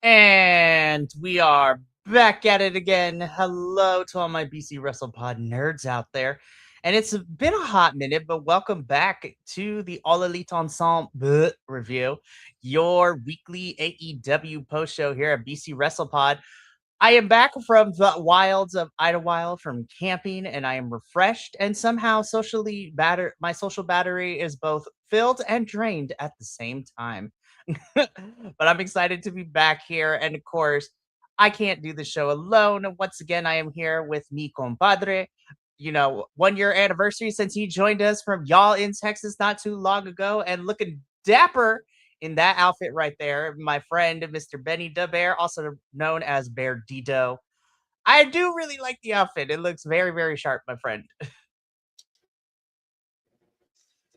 And we are back at it again. Hello to all my BC Wrestle Pod nerds out there. And it's been a hot minute, but welcome back to the All Elite Ensemble review, your weekly AEW post show here at BC Wrestle Pod. I am back from the wilds of Idlewild from camping, and I am refreshed and somehow my social battery is both filled and drained at the same time. But I'm excited to be back here. And of course, I can't do the show alone. Once again, I am here with mi compadre. 1 year anniversary since he joined us from y'all in Texas not too long ago and looking dapper in that outfit right there. My friend, Mr. Benny DeBear, also known as Bear Dito. I do really like the outfit. It looks very, very sharp, my friend.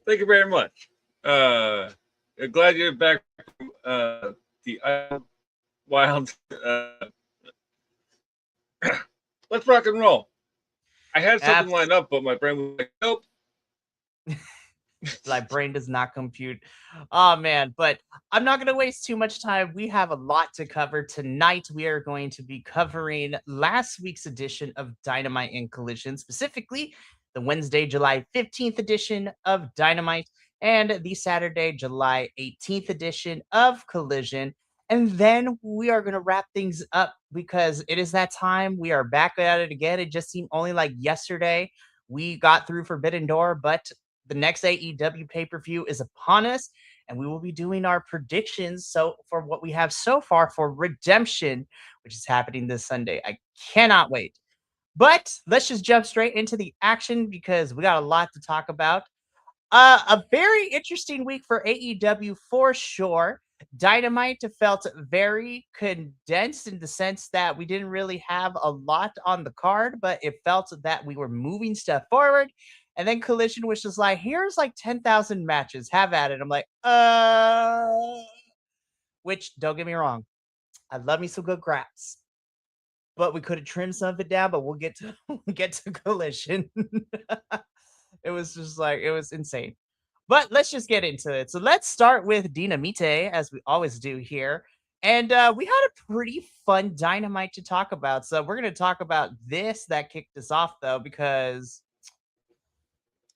Thank you very much. Glad you're back from the wild. Let's rock and roll. I had something lined up, but my brain was like, nope. My brain does not compute. Oh, man. But I'm not going to waste too much time. We have a lot to cover. Tonight, we are going to be covering last week's edition of Dynamite and Collision, specifically the Wednesday, July 15th edition of Dynamite and the Saturday, July 18th edition of Collision. And then we are going to wrap things up because it is that time. We are back at it again. It just seemed only like yesterday we got through Forbidden Door, but the next AEW pay-per-view is upon us, and we will be doing our predictions for what we have so far for Redemption, which is happening this Sunday. I cannot wait. But let's just jump straight into the action because we got a lot to talk about. A very interesting week for AEW for sure. Dynamite felt very condensed in the sense that we didn't really have a lot on the card, but it felt that we were moving stuff forward. And then Collision was just like, here's like 10,000 matches. Have at it. I'm like, which don't get me wrong. I love me some good graps. But we could have trimmed some of it down, but we'll get to Collision. It was just like, it was insane. But let's just get into it. So let's start with Dynamite, as we always do here. And we had a pretty fun Dynamite to talk about. So we're going to talk about this that kicked us off, though, because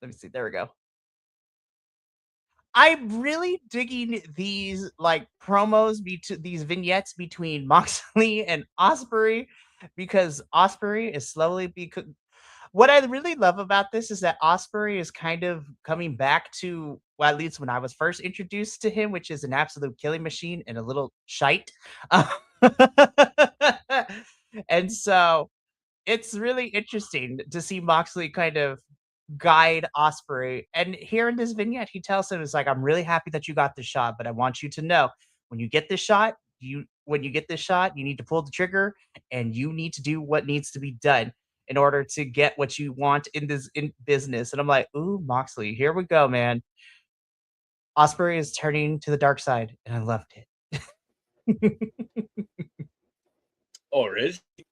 let me see. There we go. I'm really digging these like promos, these vignettes between Moxley and Ospreay, because Ospreay is slowly what I really love about this is that Ospreay is kind of coming back to, well, at least when I was first introduced to him, which is an absolute killing machine and a little shite. And so it's really interesting to see Moxley kind of guide Ospreay. And here in this vignette, he tells him, it's like, I'm really happy that you got the shot, but I want you to know when you get this shot, you need to pull the trigger and you need to do what needs to be done in order to get what you want in business. And I'm like, ooh, Moxley, here we go, man. Ospreay is turning to the dark side, and I loved it. Or is he?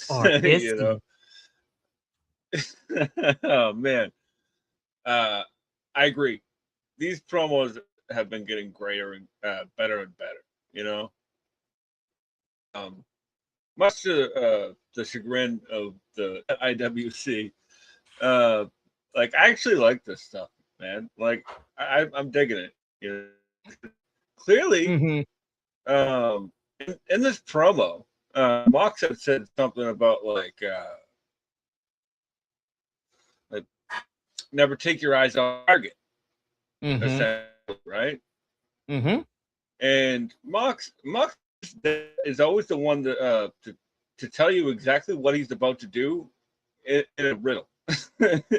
Or is you know? Oh man, I agree. These promos have been getting greater and better and better. You know, much to the chagrin of the IWC. Like I actually like this stuff, man. Like I'm digging it. You know? Clearly, in this promo, Mox had said something about like never take your eyes off target. Right? And Mox is always the one to tell you exactly what he's about to do in a riddle.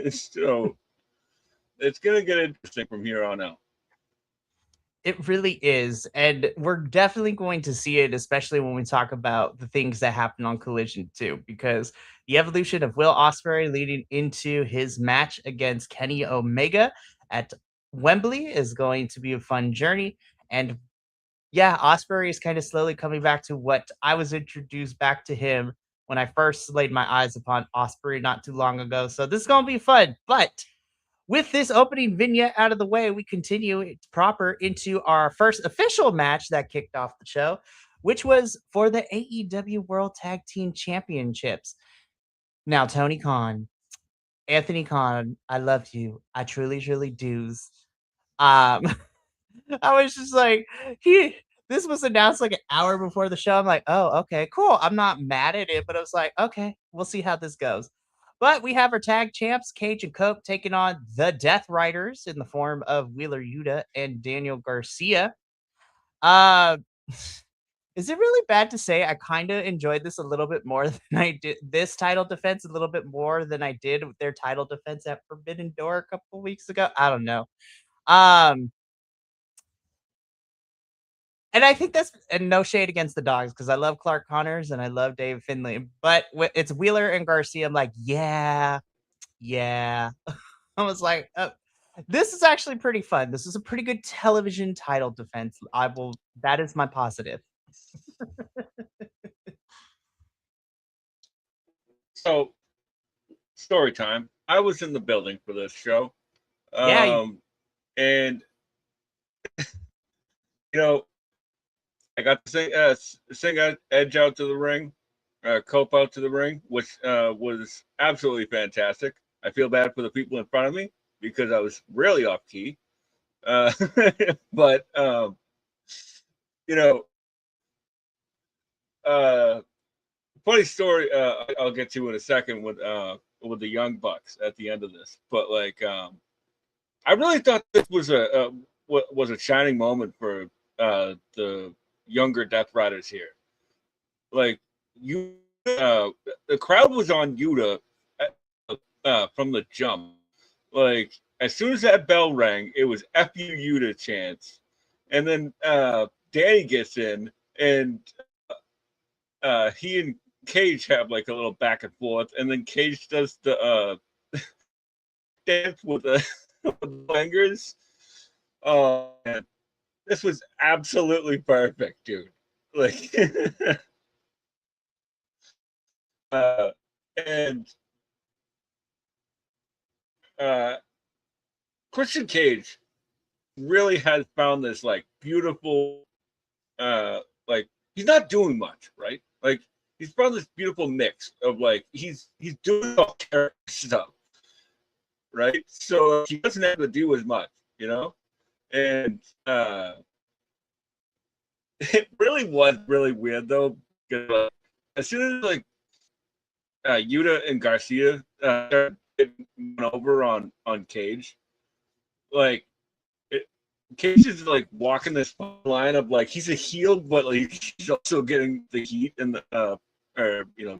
So it's gonna get interesting from here on out. It really is. And we're definitely going to see it, especially when we talk about the things that happen on Collision too, because the evolution of Will Ospreay leading into his match against Kenny Omega at Wembley is going to be a fun journey. And yeah, Ospreay is kind of slowly coming back to what I was introduced back to him when I first laid my eyes upon Ospreay not too long ago. So this is going to be fun. But with this opening vignette out of the way, we continue proper into our first official match that kicked off the show, which was for the AEW World Tag Team Championships. Now, Tony Khan, Anthony Khan, I love you. I truly, truly do. Um, I was just like, this was announced like an hour before the show. I'm like, oh, okay, cool. I'm not mad at it, but I was like, okay, we'll see how this goes. But we have our tag champs, Cage and Cope, taking on the Death Riders in the form of Wheeler Yuta and Daniel Garcia. Uh, is it really bad to say I kind of enjoyed this a little bit more than I did this title defense a little bit more than I did with their title defense at Forbidden Door a couple weeks ago? I don't know. Um, And I think that's and no shade against the dogs because I love Clark Connors and I love Dave Finley, but it's Wheeler and Garcia. I'm like, yeah, yeah. I was like, this is actually pretty fun. This is a pretty good television title defense. I will. That is my positive. So, story time. I was in the building for this show, Yeah, and you know, I got to sing Edge out to the ring, Cope out to the ring, which was absolutely fantastic. I feel bad for the people in front of me because I was really off key. Uh, but you know, uh, funny story. I'll get to in a second with the Young Bucks at the end of this. But like, I really thought this was a shining moment for the younger Death Riders here. Like you, the crowd was on Yuta from the jump. Like as soon as that bell rang, it was "F you Yuta" chants, and then Danny gets in, and he and Cage have like a little back and forth, and then Cage does the dance with the, with the fingers. Oh man, this was absolutely perfect, dude. Like, uh, and uh, Christian Cage really has found this like beautiful, like he's not doing much, right? Like he's found this beautiful mix of like he's doing all character stuff, right? So he doesn't have to do as much, you know. And it really was really weird though, because like, as soon as like Yuta and Garcia started getting over on Cage, like it, Cage is like walking this line of like he's a heel, but like he's also getting the heat and the or you know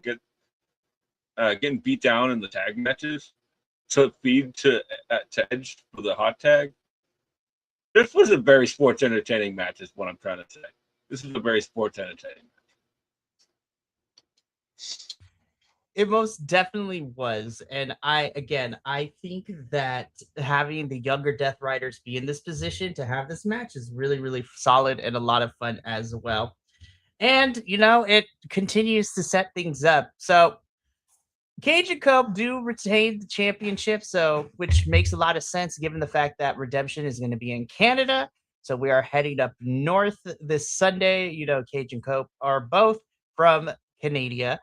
getting beat down in the tag matches to feed to Edge for the hot tag. This was a very sports entertaining match, is what I'm trying to say. This is a very sports entertaining match. it most definitely was. And I think that having the younger Death Riders be in this position to have this match is really, really solid and a lot of fun as well. And, it continues to set things up. So, Cage and Cope do retain the championship, so which makes a lot of sense given the fact that Redemption is going to be in Canada. So we are heading up north this Sunday. Cage and Cope are both from Canada.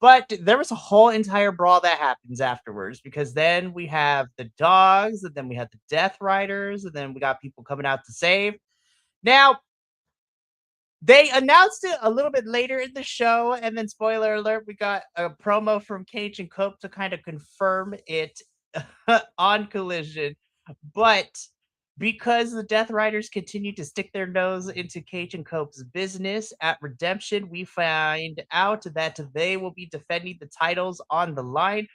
But there was a whole entire brawl that happens afterwards because then we have the dogs, and then we have the Death Riders, and then we got people coming out to save. Now, they announced it a little bit later in the show, and then spoiler alert, we got a promo from Cage and Cope to kind of confirm it on Collision. But because the Death Riders continue to stick their nose into Cage and Cope's business at Redemption, we find out that they will be defending the titles on the line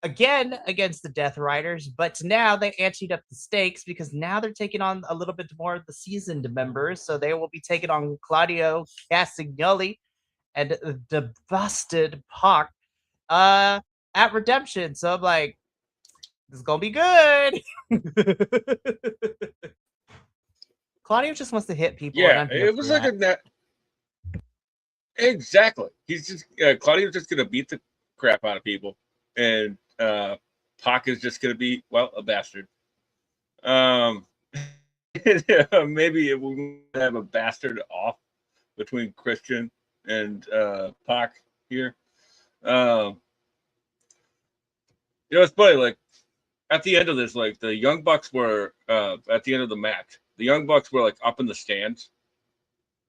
again against the Death Riders, but now they anteed up the stakes because now they're taking on a little bit more of the seasoned members. So they will be taking on Claudio Castagnoli and the Busted Pac at Redemption. So I'm like, this is gonna be good. Claudio just wants to hit people, and Yeah, I'm here it for was like that. a net. Exactly. He's just Claudio's just gonna beat the crap out of people, and Pac is just gonna be a bastard. Um, maybe we have a bastard off between Christian and Pac here. Um, it's funny. Like at the end of this, like the Young Bucks were at the end of the match. The Young Bucks were like up in the stands,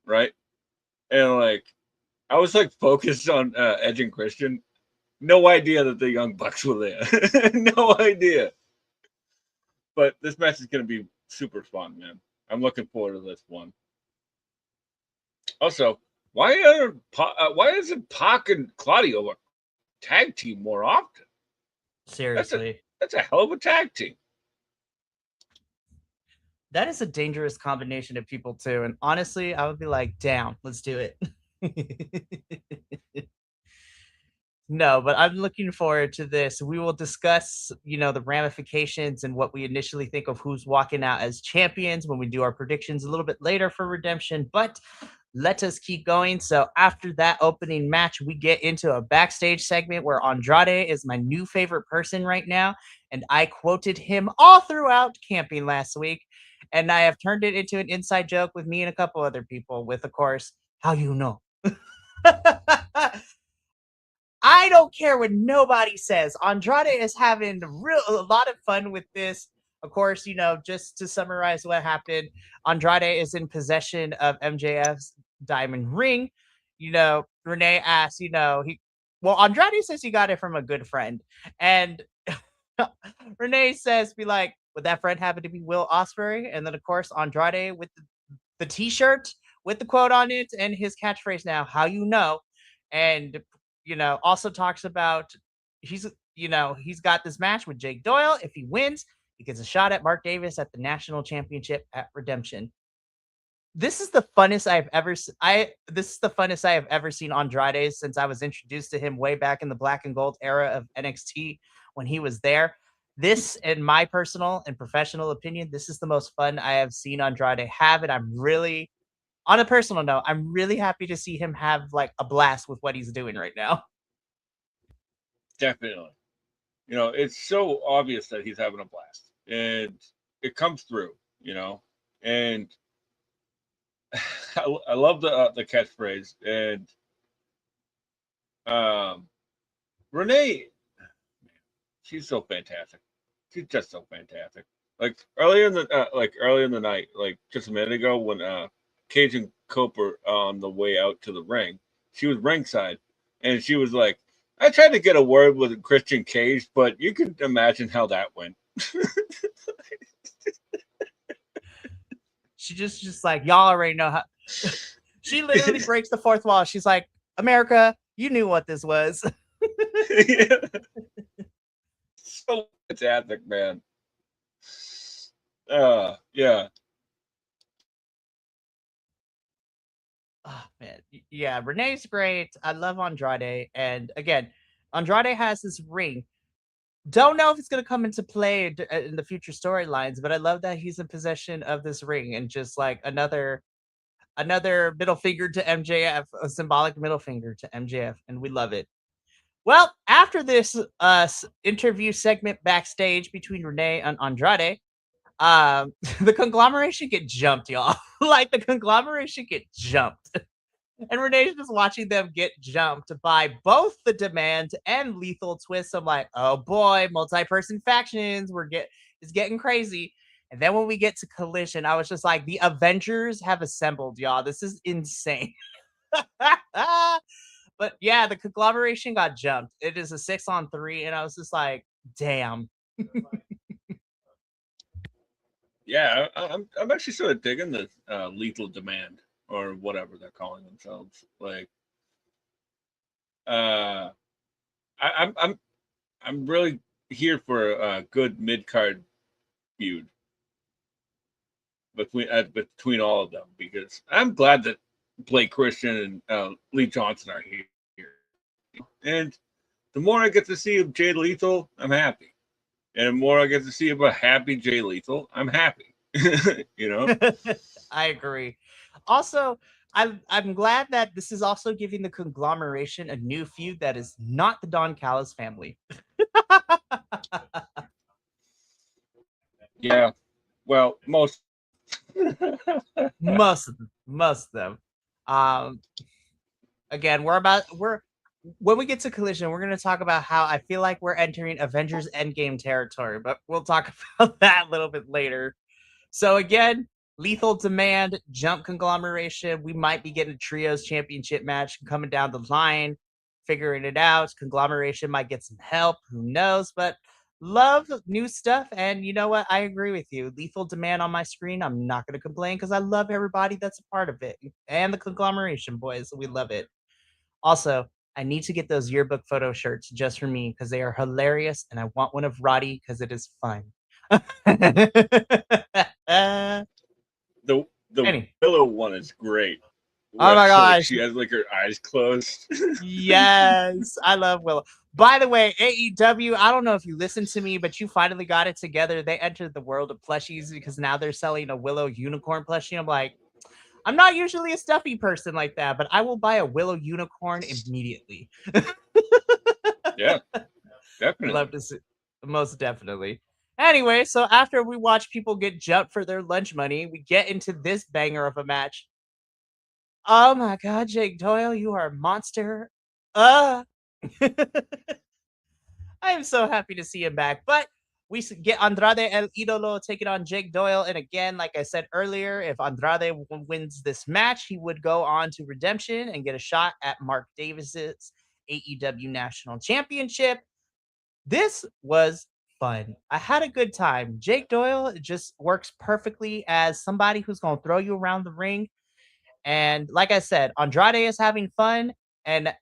right? And like I was like focused on Edge and Christian. No idea that the Young Bucks were there. No idea. But this match is going to be super fun, man. I'm looking forward to this one. Also, why isn't Pac and Claudio a tag team more often? Seriously. That's a hell of a tag team. That is a dangerous combination of people too. And honestly, I would be like, down, let's do it. No, but I'm looking forward to this. We will discuss, the ramifications and what we initially think of who's walking out as champions when we do our predictions a little bit later for Redemption. But let us keep going. So after that opening match, we get into a backstage segment where Andrade is my new favorite person right now. And I quoted him all throughout camping last week. And I have turned it into an inside joke with me and a couple other people with, of course, how you know. I don't care what nobody says. Andrade is having a lot of fun with this. Of course, just to summarize what happened, Andrade is in possession of MJF's diamond ring. Renee asks, Andrade says he got it from a good friend. And Renee says, be like, would that friend happen to be Will Ospreay? And then, of course, Andrade with the t-shirt with the quote on it and his catchphrase now, how you know. And also talks about he's got this match with Jake Doyle. If he wins, he gets a shot at Mark Davis at the national championship at Redemption. This is the funnest I have ever seen Andrade since I was introduced to him way back in the black and gold era of NXT when he was there. This, in my personal and professional opinion, this is the most fun I have seen Andrade have, and I'm really, on a personal note, I'm really happy to see him have like a blast with what he's doing right now. Definitely. It's so obvious that he's having a blast, and it comes through. And I love the catchphrase, and Renee, she's so fantastic. She's just so fantastic. Like earlier in the night, like just a minute ago, when Cage and Coper on the way out to the ring, she was ringside, and she was like, I tried to get a word with Christian Cage, but you can imagine how that went. She just like, y'all already know how. She literally breaks the fourth wall. She's like, America, you knew what this was. Yeah. So fantastic, man. Yeah. Oh, man. Yeah, Renee's great. I love Andrade. And again, Andrade has this ring. Don't know if it's going to come into play in the future storylines, but I love that he's in possession of this ring and just like another middle finger to MJF, a symbolic middle finger to MJF, and we love it. Well, after this interview segment backstage between Renee and Andrade, the conglomeration get jumped, y'all. Like the conglomeration get jumped. And Renee's just watching them get jumped by both the Demand and Lethal Twist. I'm like, oh boy, multi-person factions. It's getting crazy. And then when we get to Collision, I was just like, the Avengers have assembled, y'all. This is insane. But yeah, the conglomeration got jumped. It is a 6-on-3, and I was just like, damn. Yeah, I'm actually sort of digging the Lethal Demand or whatever they're calling themselves. Like, I'm really here for a good mid card feud between all of them, because I'm glad that Blake Christian and Lee Johnson are here. And the more I get to see of Jay Lethal, I'm happy. And the more I get to see of a happy Jay Lethal, I'm happy. I agree. Also, I'm glad that this is also giving the conglomeration a new feud that is not the Don Callis family. Yeah. Well, most most of them. Um, again, we're when we get to Collision, we're going to talk about how I feel like we're entering Avengers Endgame territory, but we'll talk about that a little bit later. So again, Lethal Demand, Jump Conglomeration. We might be getting a trios championship match coming down the line, figuring it out. Conglomeration might get some help. Who knows? But love new stuff. And you know what? I agree with you. Lethal Demand on my screen. I'm not going to complain because I love everybody that's a part of it. And the Conglomeration boys. We love it. Also, I need to get those yearbook photo shirts just for me because they are hilarious. And I want one of Roddy because it is fun. The Willow one is great. Oh my Like, gosh. she has like her eyes closed. Yes, I love Willow. By the way, AEW, I don't know if you listened to me, but you finally got it together. They entered the world of plushies because now they're selling a Willow unicorn plushie. I'm like, I'm not usually a stuffy person like that, but I will buy a Willow unicorn immediately. Yeah, definitely. Love to see, most definitely. Anyway, so after we watch people get jumped for their lunch money, we get into this banger of a match. Oh my god, Jake Doyle, you are a monster. I am so happy to see him back. But we get Andrade El Idolo taking on Jake Doyle. And again, like I said earlier, if Andrade wins this match, he would go on to Redemption and get a shot at Mark Davis's AEW National Championship. This was fun. I had a good time. Jake Doyle just works perfectly as somebody who's going to throw you around the ring. And like I said, Andrade is having fun. And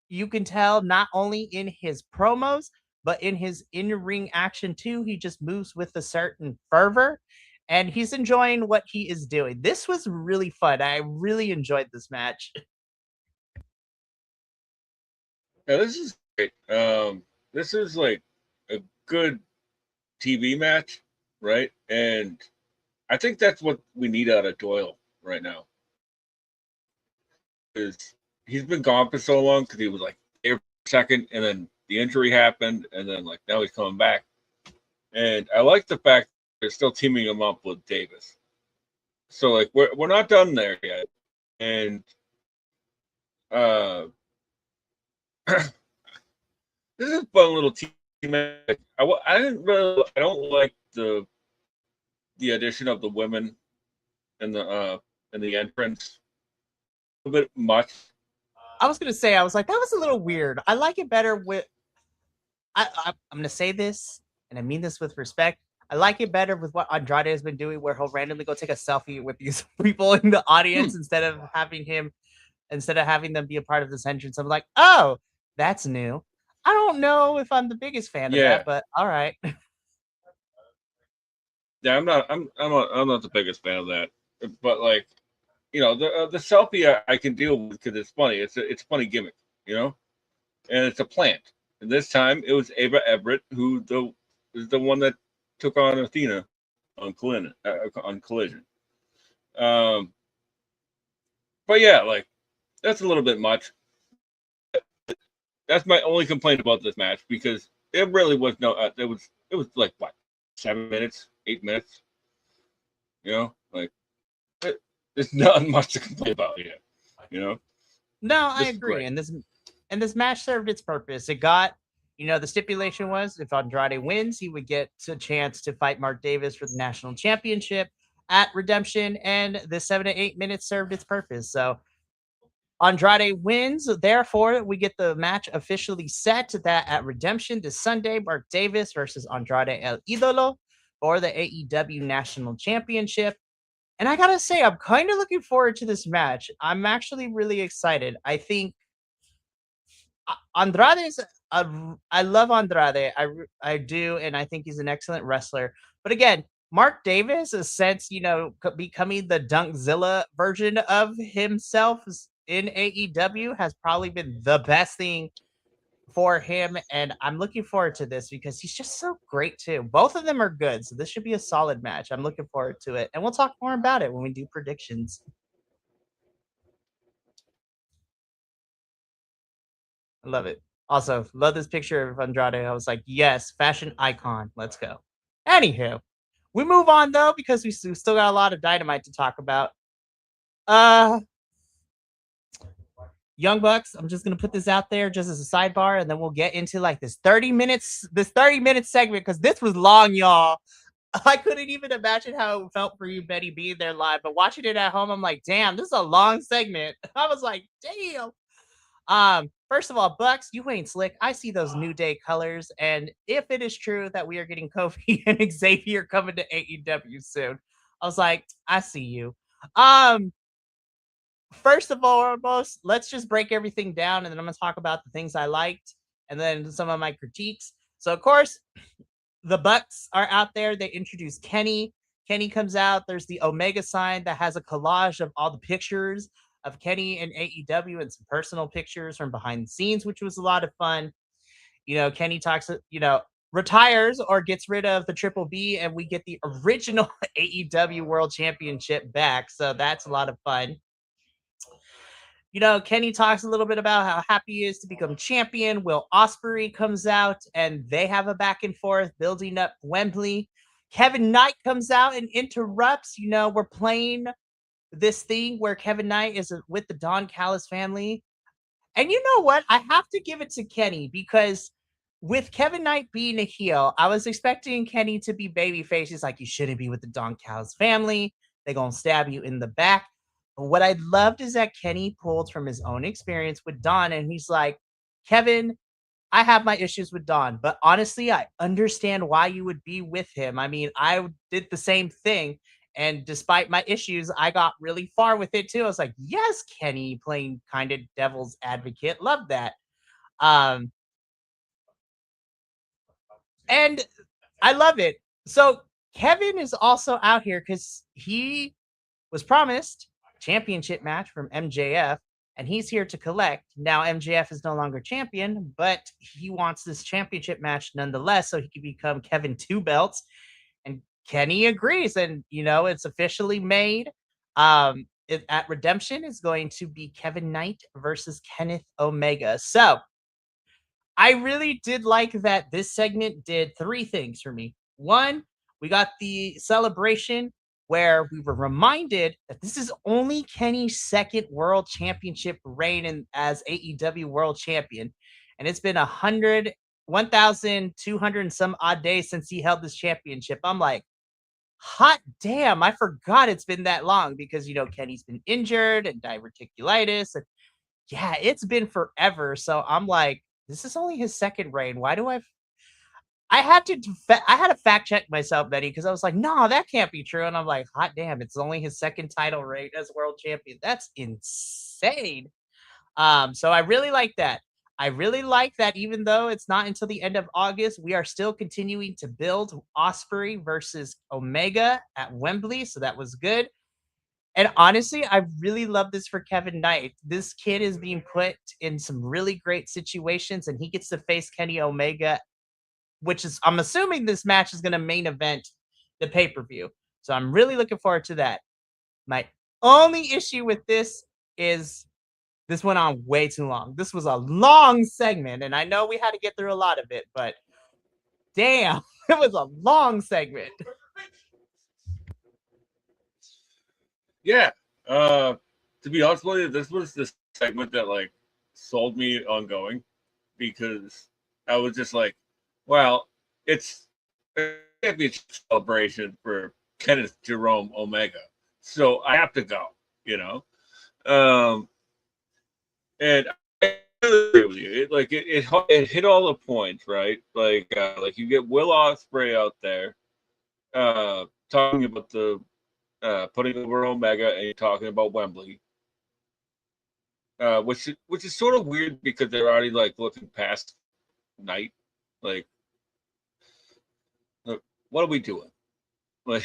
you can tell not only in his promos, but in his in-ring action too. He just moves with a certain fervor and he's enjoying what he is doing. This was really fun. I really enjoyed this match. Yeah, this is great. This is like a good TV match, right? And I think that's what we need out of Doyle right now. Is he's been gone for so long because he was like there for a second, and then the injury happened, and then like now he's coming back. And I like the fact they're still teaming him up with Davis. So like we're not done there yet, and uh, this is a fun little team match. I don't like the addition of the women and the entrance a bit much. I was gonna say, I was like, that was a little weird. I like it better with. I'm gonna say this, and I mean this with respect. I like it better with what Andrade has been doing, where he'll randomly go take a selfie with these people in the audience instead of having them be a part of this entrance. I'm like, oh, that's new. I don't know if I'm the biggest fan of that, but all right. Yeah, I'm not the biggest fan of that, but like, you know, the selfie I can deal with because it's funny. It's a funny gimmick, you know, and it's a plant. And this time it was Ava Everett who is the one that took on Athena on Collision. Um, but yeah, like that's a little bit much. That's my only complaint about this match because it really was no. It was like what 7 minutes, 8 minutes. You know, like there's not much to complain about here. You know. No, I agree. And this match served its purpose. It got, the stipulation was if Andrade wins, he would get a chance to fight Mark Davis for the national championship at Redemption. And the 7 to 8 minutes served its purpose. So Andrade wins. Therefore, we get the match officially set that at Redemption this Sunday, Mark Davis versus Andrade El Idolo for the AEW National Championship. And I gotta say, I'm kind of looking forward to this match. I'm actually really excited. I think Andrade's. I love Andrade. I do, and I think he's an excellent wrestler. But again, Mark Davis, since becoming the Dunkzilla version of himself in AEW, has probably been the best thing for him. And I'm looking forward to this because he's just so great too. Both of them are good, so this should be a solid match. I'm looking forward to it, and we'll talk more about it when we do predictions. I love it. Also, love this picture of Andrade. I was like, yes, fashion icon. Let's go. Anywho, we move on though because we still got a lot of Dynamite to talk about. Uh, Young Bucks, I'm just gonna put this out there just as a sidebar, and then we'll get into like this 30 minute segment because this was long, y'all. I couldn't even imagine how it felt for you, Betty, being there live, but watching it at home, I'm like, damn, this is a long segment. I was like, damn. First of all, Bucks, you ain't slick. I see those New Day colors, and if it is true that we are getting Kofi and Xavier coming to AEW soon, I was like, I see you. Um, First of all, foremost, let's just break everything down, and then I'm gonna talk about the things I liked, and then some of my critiques. So, of course, the Bucks are out there. They introduce Kenny. Kenny comes out. There's the Omega sign that has a collage of all the pictures of Kenny and AEW and some personal pictures from behind the scenes, which was a lot of fun. Kenny talks, retires or gets rid of the Triple B, and we get the original AEW World Championship back. So that's a lot of fun. Kenny talks a little bit about how happy he is to become champion. Will Ospreay comes out and they have a back and forth building up Wembley. Kevin Knight comes out and interrupts. We're playing this thing where Kevin Knight is with the Don Callis family. And you know what? I have to give it to Kenny because with Kevin Knight being a heel, I was expecting Kenny to be babyface. He's like, you shouldn't be with the Don Callis family. They're going to stab you in the back. But what I loved is that Kenny pulled from his own experience with Don, and he's like, Kevin, I have my issues with Don, but honestly, I understand why you would be with him. I mean, I did the same thing. And despite my issues, I got really far with it too. I was like, yes, Kenny playing kind of devil's advocate. Love that. Um, and I love it. So Kevin is also out here because he was promised championship match from MJF, and he's here to collect. Now MJF is no longer champion, but he wants this championship match nonetheless, so he can become Kevin Two Belts. And Kenny agrees, and it's officially made. At Redemption is going to be Kevin Knight versus Kenneth Omega. So I really did like that this segment did three things for me. One, we got the celebration where we were reminded that this is only Kenny's second world championship reign as AEW world champion. And it's been 1,200 and some odd days since he held this championship. I'm like, hot damn, I forgot it's been that long because, Kenny's been injured and diverticulitis. And yeah, it's been forever. So I'm like, this is only his second reign. Why do I had to fact check myself, Betty, because I was like, no, that can't be true. And I'm like, hot damn, it's only his second title reign as world champion. That's insane. So I really like that. I really like that even though it's not until the end of August, we are still continuing to build Ospreay versus Omega at Wembley. So that was good. And honestly, I really love this for Kevin Knight. This kid is being put in some really great situations, and he gets to face Kenny Omega, which is, I'm assuming this match is going to main event the pay-per-view. So I'm really looking forward to that. My only issue with this is this went on way too long. This was a long segment, and I know we had to get through a lot of it, but damn, it was a long segment. Yeah. To be honest with you, this was the segment that like sold me on going because I was just like, well, it's a championship celebration for Kenneth Jerome Omega. So I have to go, And I agree with you. It hit all the points, right? Like you get Will Ospreay out there talking about the putting over Omega, and you're talking about Wembley, which is sort of weird because they're already like looking past Night. Like, what are we doing? Like,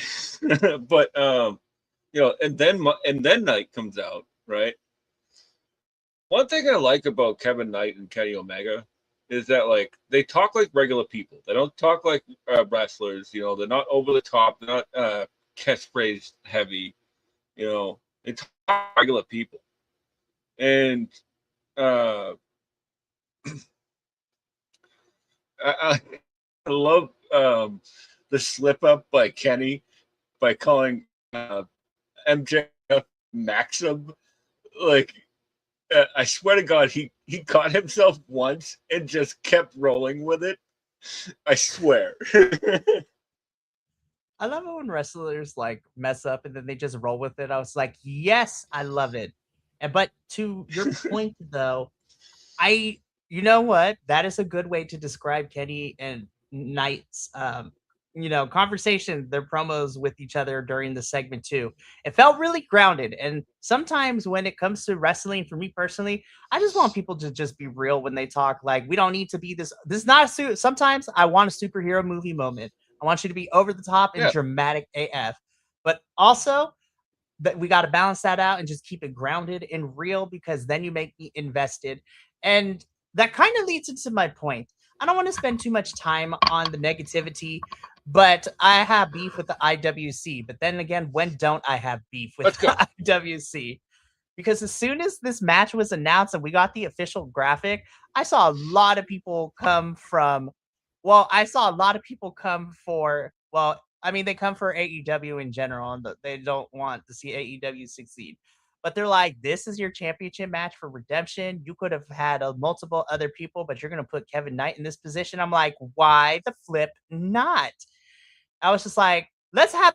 but and then Night comes out, right? One thing I like about Kevin Knight and Kenny Omega is that like they talk like regular people. They don't talk like wrestlers. They're not over the top. They're not catchphrase heavy. They talk like regular people. And I love the slip up by Kenny by calling MJF Maxim. Like, I swear to God, he caught himself once and just kept rolling with it. I swear. I love it when wrestlers like mess up and then they just roll with it. I was like, yes, I love it. And but to your point though, I you know what? That is a good way to describe Kenny and Knight's conversation, their promos with each other during the segment too. It felt really grounded. And sometimes when it comes to wrestling, for me personally, I just want people to just be real when they talk. Like, we don't need to be this is not a sometimes I want a superhero movie moment. I want you to be over the top and Yeah, dramatic AF. But also, that we got to balance that out and just keep it grounded and real, because then you make me invested. And that kind of leads into my point. I don't want to spend too much time on the negativity, but I have beef with the IWC. But then again, when don't I have beef with let's the go. IWC? Because as soon as this match was announced and we got the official graphic, I saw a lot of people come from, well, I saw a lot of people come for, well, I mean, they come for AEW in general, and they don't want to see AEW succeed. But they're like, this is your championship match for redemption. You could have had multiple other people, but you're going to put Kevin Knight in this position. I'm like, why the flip not? I was just like, let's have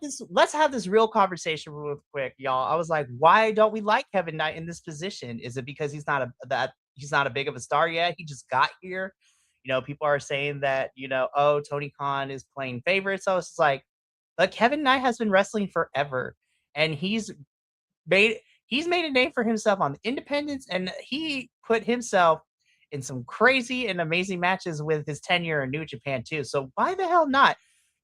this real conversation real quick, y'all. I was like, why don't we like Kevin Knight in this position? Is it because he's not a big of a star yet? He just got here. People are saying that, oh, Tony Khan is playing favorites. So it's just like, but Kevin Knight has been wrestling forever, and made he's made a name for himself on the independents, and he put himself in some crazy and amazing matches with his tenure in New Japan too. So why the hell not?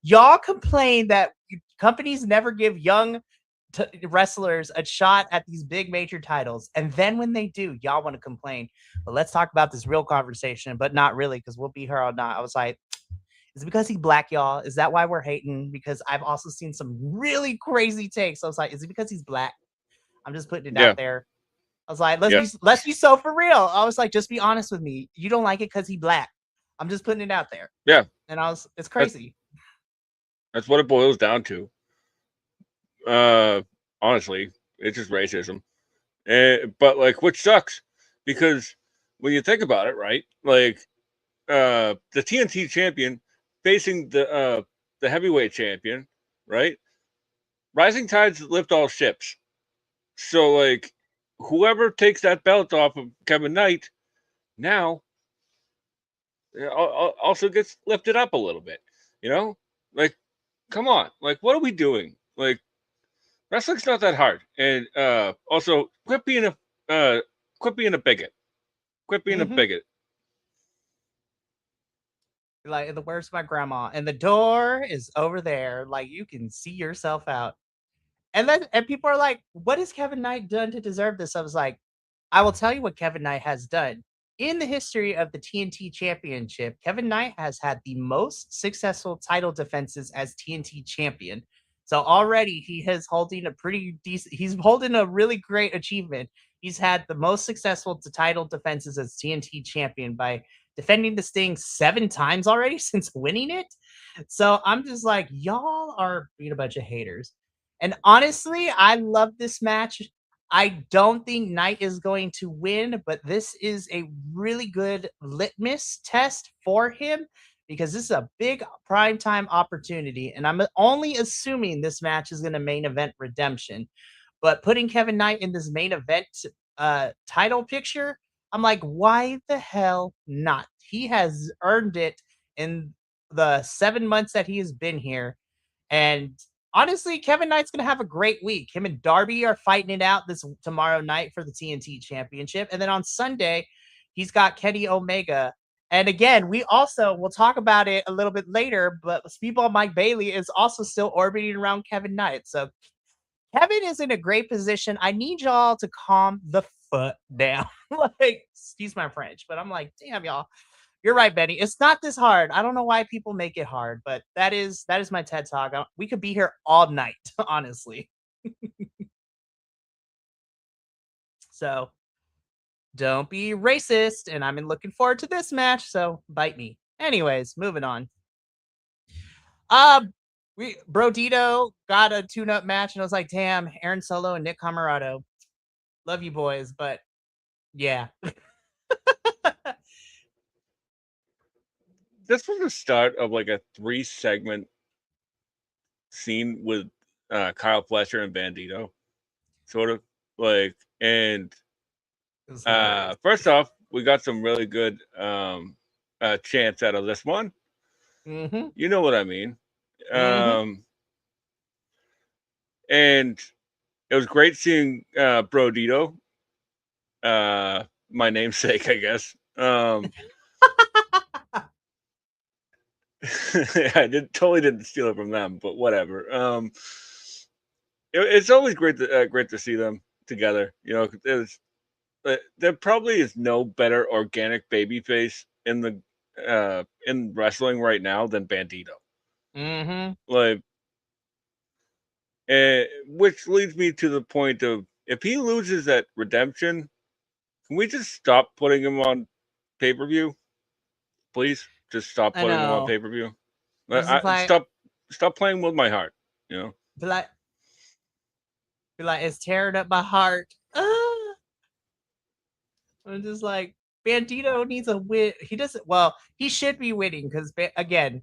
Y'all complain that companies never give young wrestlers a shot at these big major titles, and then when they do, y'all want to complain. But let's talk about this real conversation, but not really, because we'll be here all night. I was like, is it because he's black, y'all? Is that why we're hating? Because I've also seen some really crazy takes. So I was like, is it because he's black? I'm just putting it out Yeah, there. I was like, yeah, let's be so for real. I was like, just be honest with me. You don't like it because he black. I'm just putting it out there. yeah. And it's That's crazy. that's what it boils down to. Honestly, it's just racism. But like, which sucks because when you think about it, right? Like, the TNT champion facing the heavyweight champion, right? Rising tides lift all ships. So like, whoever takes that belt off of Kevin Knight now also gets lifted up a little bit. You know, like, come on, like, what are we doing? Like, wrestling's not that hard. And also, quit being a bigot. Quit being a Mm-hmm. bigot. Like, the where's my grandma? And the door is over there. Like, you can see yourself out. And people are like, what has Kevin Knight done to deserve this? I was like, I will tell you what Kevin Knight has done. In the history of the TNT Championship, Kevin Knight has had the most successful title defenses as TNT champion. So already he's holding a really great achievement. He's had the most successful title defenses as TNT champion by defending the Sting 7 times already since winning it. So I'm just like, y'all are being a bunch of haters. And honestly, I love this match. I don't think Knight is going to win, but this is a really good litmus test for him, because this is a big primetime opportunity. And I'm only assuming this match is going to main event redemption. But putting Kevin Knight in this main event title picture, I'm like, why the hell not? He has earned it in the 7 months that he has been here. And honestly, Kevin Knight's gonna have a great week. Him and Darby are fighting it out this tomorrow night for the TNT Championship, and then on Sunday, he's got Kenny Omega. And again, we'll talk about it a little bit later, but Speedball Mike Bailey is also still orbiting around Kevin Knight. So Kevin is in a great position. I need y'all to calm the foot down. Like, excuse my French, but I'm like, damn, y'all. You're right, Benny. It's not this hard. I don't know why people make it hard, but that is my TED talk. We could be here all night, honestly. So don't be racist. And I'm looking forward to this match. So bite me. Anyways, moving on. Um, we Brodito got a tune-up match, and I was like, damn, Aaron Solo and Nick Camarado. Love you boys, but Yeah. This was the start of like a 3-segment scene with Kyle Fletcher and Bandito, sort of like. And It was hilarious. first off, we got some really good chants out of this one. Mm-hmm. You know what I mean. Mm-hmm. And it was great seeing Brodito, my namesake, I guess. I totally didn't steal it from them, but whatever. It's always great to see them together. You know, there probably is no better organic babyface in wrestling right now than Bandito. Mm-hmm. Like, which leads me to the point of, if he loses at Redemption, can we just stop putting him on pay per view, please? Just stop I putting him on know. pay per view. It's just like, Stop playing with my heart. You know. be like, it's tearing up my heart. I'm just like, Bandito needs a win. He doesn't. Well, he should be winning because again,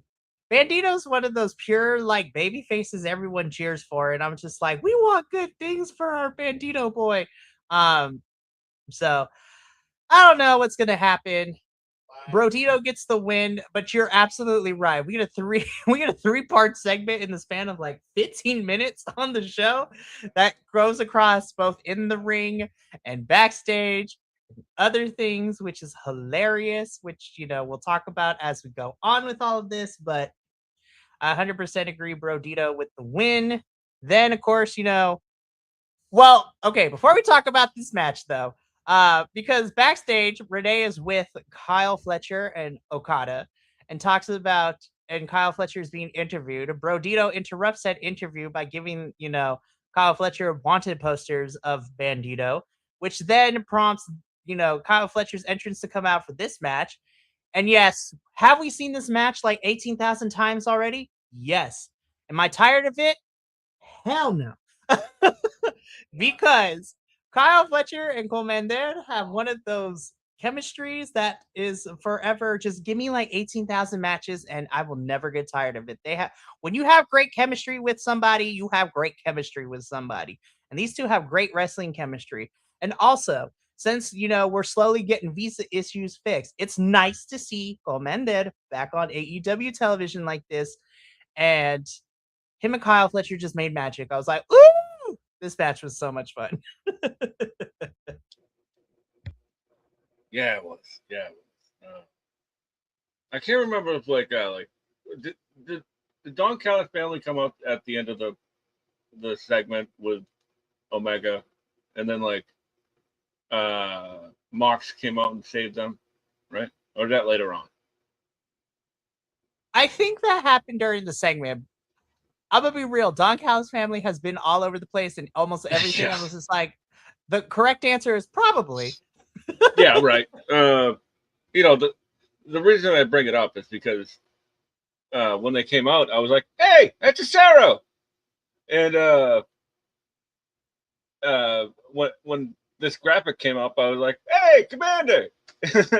Bandito's one of those pure like baby faces everyone cheers for, and I'm just like, we want good things for our Bandito boy. Um, so I don't know what's gonna happen. Brodito gets the win, but you're absolutely right. We get a we get a 3-part segment in the span of like 15 minutes on the show that goes across both in the ring and backstage, other things, which is hilarious, which we'll talk about as we go on with all of this. But I 100% agree, Brodito with the win. Then, of course, well, okay, before we talk about this match though, because backstage, Renee is with Kyle Fletcher and Okada and talks about, and Kyle Fletcher is being interviewed. Brodito interrupts that interview by giving, Kyle Fletcher wanted posters of Bandito, which then prompts, Kyle Fletcher's entrance to come out for this match. And yes, have we seen this match like 18,000 times already? Yes. Am I tired of it? Hell no. Because Kyle Fletcher and Commander have one of those chemistries that is forever. Just give me like 18,000 matches and I will never get tired of it. When you have great chemistry with somebody, you have great chemistry with somebody. And these two have great wrestling chemistry. And also, since we're slowly getting visa issues fixed, it's nice to see Commander back on AEW television like this. And him and Kyle Fletcher just made magic. I was like, ooh, this match was so much fun. Yeah, it was. Yeah, it was. I can't remember if did, did the Don Callis family come up at the end of the segment with Omega, and then Mox came out and saved them, right? Or that later on? I think that happened during the segment. I'm gonna be real. Don Callis family has been all over the place and almost everything. Yeah. I was just like, the correct answer is probably. Yeah, right. The reason I bring it up is because when they came out, I was like, "Hey, that's Cesaro!" And when this graphic came up, I was like, "Hey, Commander!" Because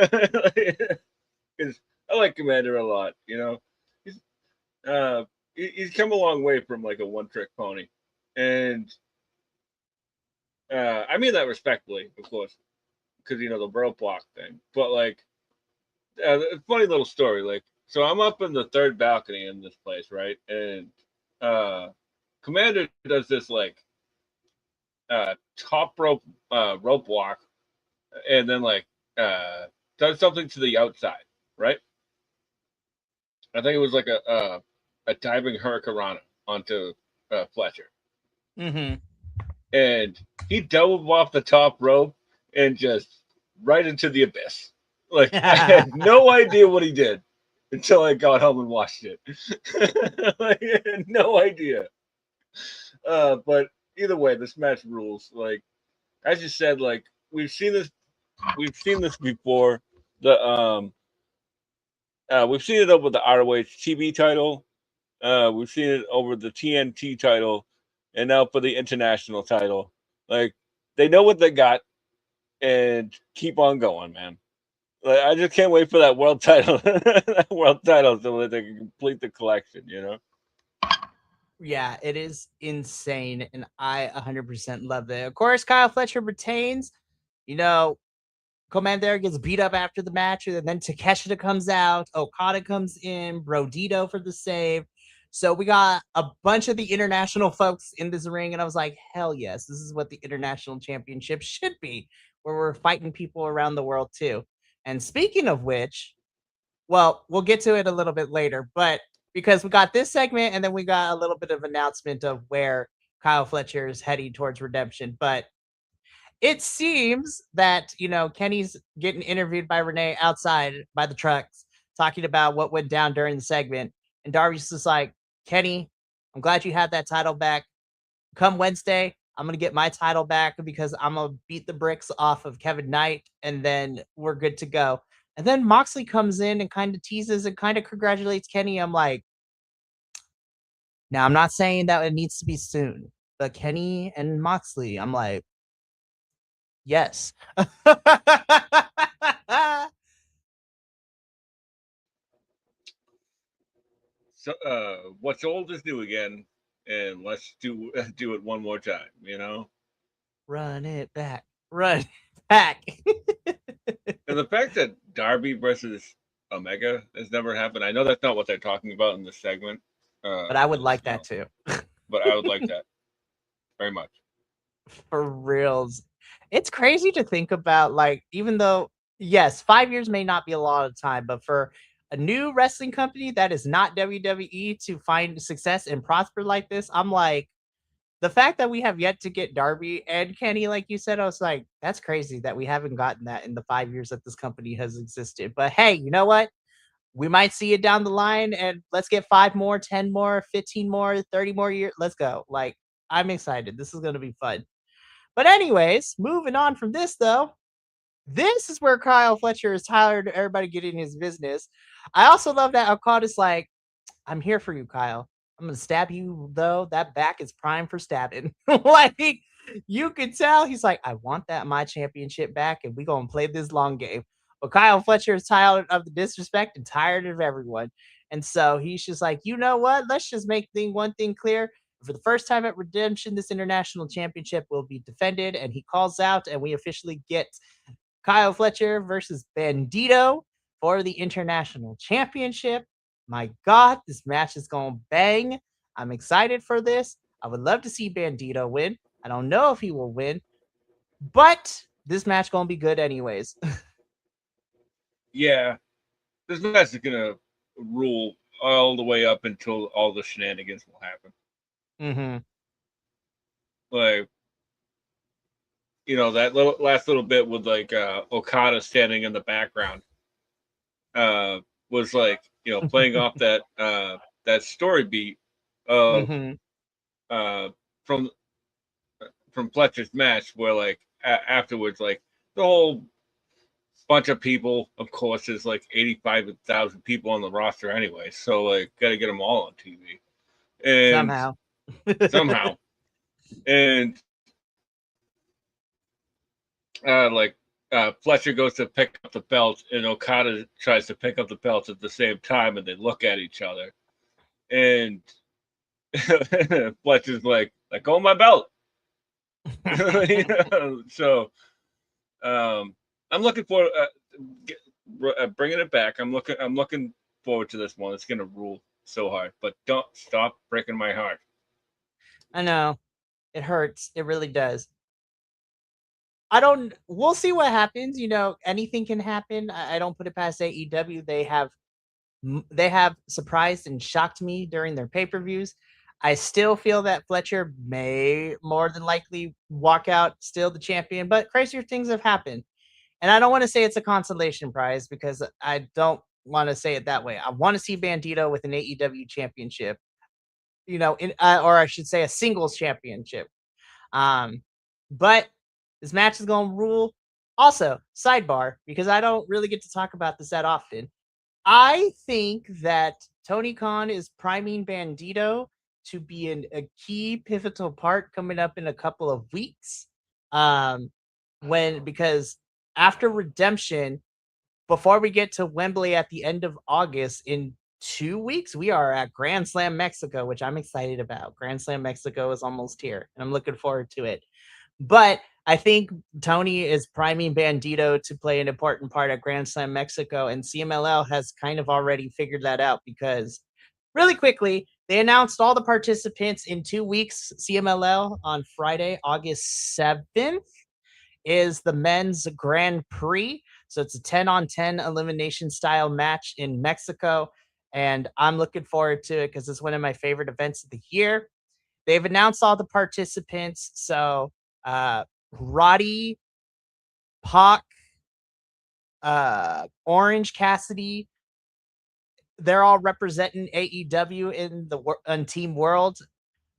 I like Commander a lot. You know, he's he's come a long way from like a one-trick pony, and I mean that respectfully, of course, because the roadblock thing. But funny little story. So I'm up in the third balcony in this place, right? And Commander does this top rope walk, and then does something to the outside, right? I think it was like a diving hurricanrana onto Fletcher, Mm-hmm. and he dove off the top rope and just right into the abyss. Like, I had no idea what he did until I got home and watched it. I had no idea. But either way, this match rules. Like, as you said, we've seen this before. We've seen it over the ROH TV title. We've seen it over the TNT title, and now for the international title. Like, they know what they got, and keep on going, man. Like, I just can't wait for that world title, that world title, so that they can complete the collection. You know. Yeah, it is insane, and I 100% love it. Of course, Kyle Fletcher retains. You know, Commander gets beat up after the match, and then Takeshita comes out. Okada comes in. Brodito for the save. So we got a bunch of the international folks in this ring, and I was like, hell yes, this is what the international championship should be, where we're fighting people around the world too. And speaking of which, well, we'll get to it a little bit later, but because we got this segment and then we got a little bit of announcement of where Kyle Fletcher is heading towards redemption. But it seems that, Kenny's getting interviewed by Renee outside by the trucks, talking about what went down during the segment. And Darby's just like, Kenny, I'm glad you had that title back. Come Wednesday, I'm gonna get my title back because I'm gonna beat the bricks off of Kevin Knight, and then we're good to go. And then Moxley comes in and kind of teases and kind of congratulates Kenny. I'm like, now I'm not saying that it needs to be soon, but Kenny and Moxley, I'm like, yes. So, what's old is new again, and let's do it one more time. You know. Run it back. Run it back. And the fact that Darby versus Omega has never happened, I know that's not what they're talking about in this segment. But I would Is like that too. but I would like that very much. For reals. It's crazy to think about, like, even though, yes, 5 years may not be a lot of time, but for a new wrestling company that is not WWE to find success and prosper like this, I'm like, the fact that we have yet to get Darby and Kenny, like you said, I was like, that's crazy that we haven't gotten that in the 5 years that this company has existed. But hey, you know what? We might see it down the line, and let's get 5 more, 10 more, 15 more, 30 more years. Let's go. Like, I'm excited. This is going to be fun. But anyways, moving on from this though, this is where Kyle Fletcher is tired of everybody getting his business. I also love that Okada's like, I'm here for you, Kyle. I'm gonna stab you though. That back is prime for stabbing. Like you could tell he's like, I want that my championship back, and we gonna play this long game. But Kyle Fletcher is tired of the disrespect and tired of everyone. And so he's just like, you know what? Let's just make one thing clear. For the first time at Redemption, this international championship will be defended. And he calls out, and we officially get Kyle Fletcher versus Bandito for the international championship. My God, this match is going to bang. I'm excited for this. I would love to see Bandito win. I don't know if he will win, but this match going to be good anyways. Yeah, this match is gonna rule all the way up until all the shenanigans will happen. Mm-hmm. Like, that last little bit with like Okada standing in the background was like playing off that story beat of Mm-hmm. uh, from Fletcher's match, where like afterwards, like the whole bunch of people, of course, there's like 85,000 people on the roster anyway, so like got to get them all on TV, and Somehow. somehow, and like Fletcher goes to pick up the belt, and Okada tries to pick up the belt at the same time, and they look at each other, and Fletcher's like, "Let go of my belt." So I'm looking for bringing it back. I'm looking forward to this one. It's gonna rule so hard, but don't stop breaking my heart. I know. It hurts. It really does. We'll see what happens. Anything can happen. I don't put it past AEW. They have surprised and shocked me during their pay-per-views. I still feel that Fletcher may more than likely walk out still the champion, but crazier things have happened. And I don't want to say it's a consolation prize because I don't want to say it that way. I want to see Bandito with an AEW championship, or I should say a singles championship. Um, but this match is going to rule. Also, sidebar, because I don't really get to talk about this that often. I think that Tony Khan is priming Bandito to be a key pivotal part coming up in a couple of weeks. Um, because after Redemption, before we get to Wembley at the end of August, in 2 weeks, we are at Grand Slam Mexico, which I'm excited about. Grand Slam Mexico is almost here, and I'm looking forward to it. But I think Tony is priming Bandito to play an important part at Grand Slam Mexico, and CMLL has kind of already figured that out because really quickly, they announced all the participants in 2 weeks. CMLL on Friday, August 7th, is the men's Grand Prix. So it's a 10-on-10 elimination style match in Mexico. And I'm looking forward to it because it's one of my favorite events of the year. They've announced all the participants. So Roddy, Pac, Orange Cassidy, they're all representing AEW in the Team World.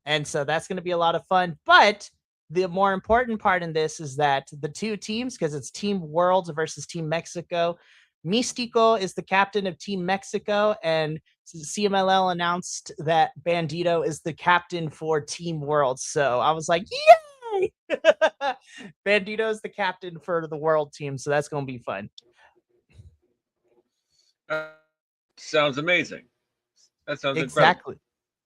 And so that's going to be a lot of fun. But the more important part in this is that the two teams, because it's Team World versus Team Mexico, Místico is the captain of Team Mexico, and CMLL announced that Bandito is the captain for Team World. So I was like, yay! Bandito is the captain for the World team, so that's going to be fun. Sounds amazing. That sounds exactly.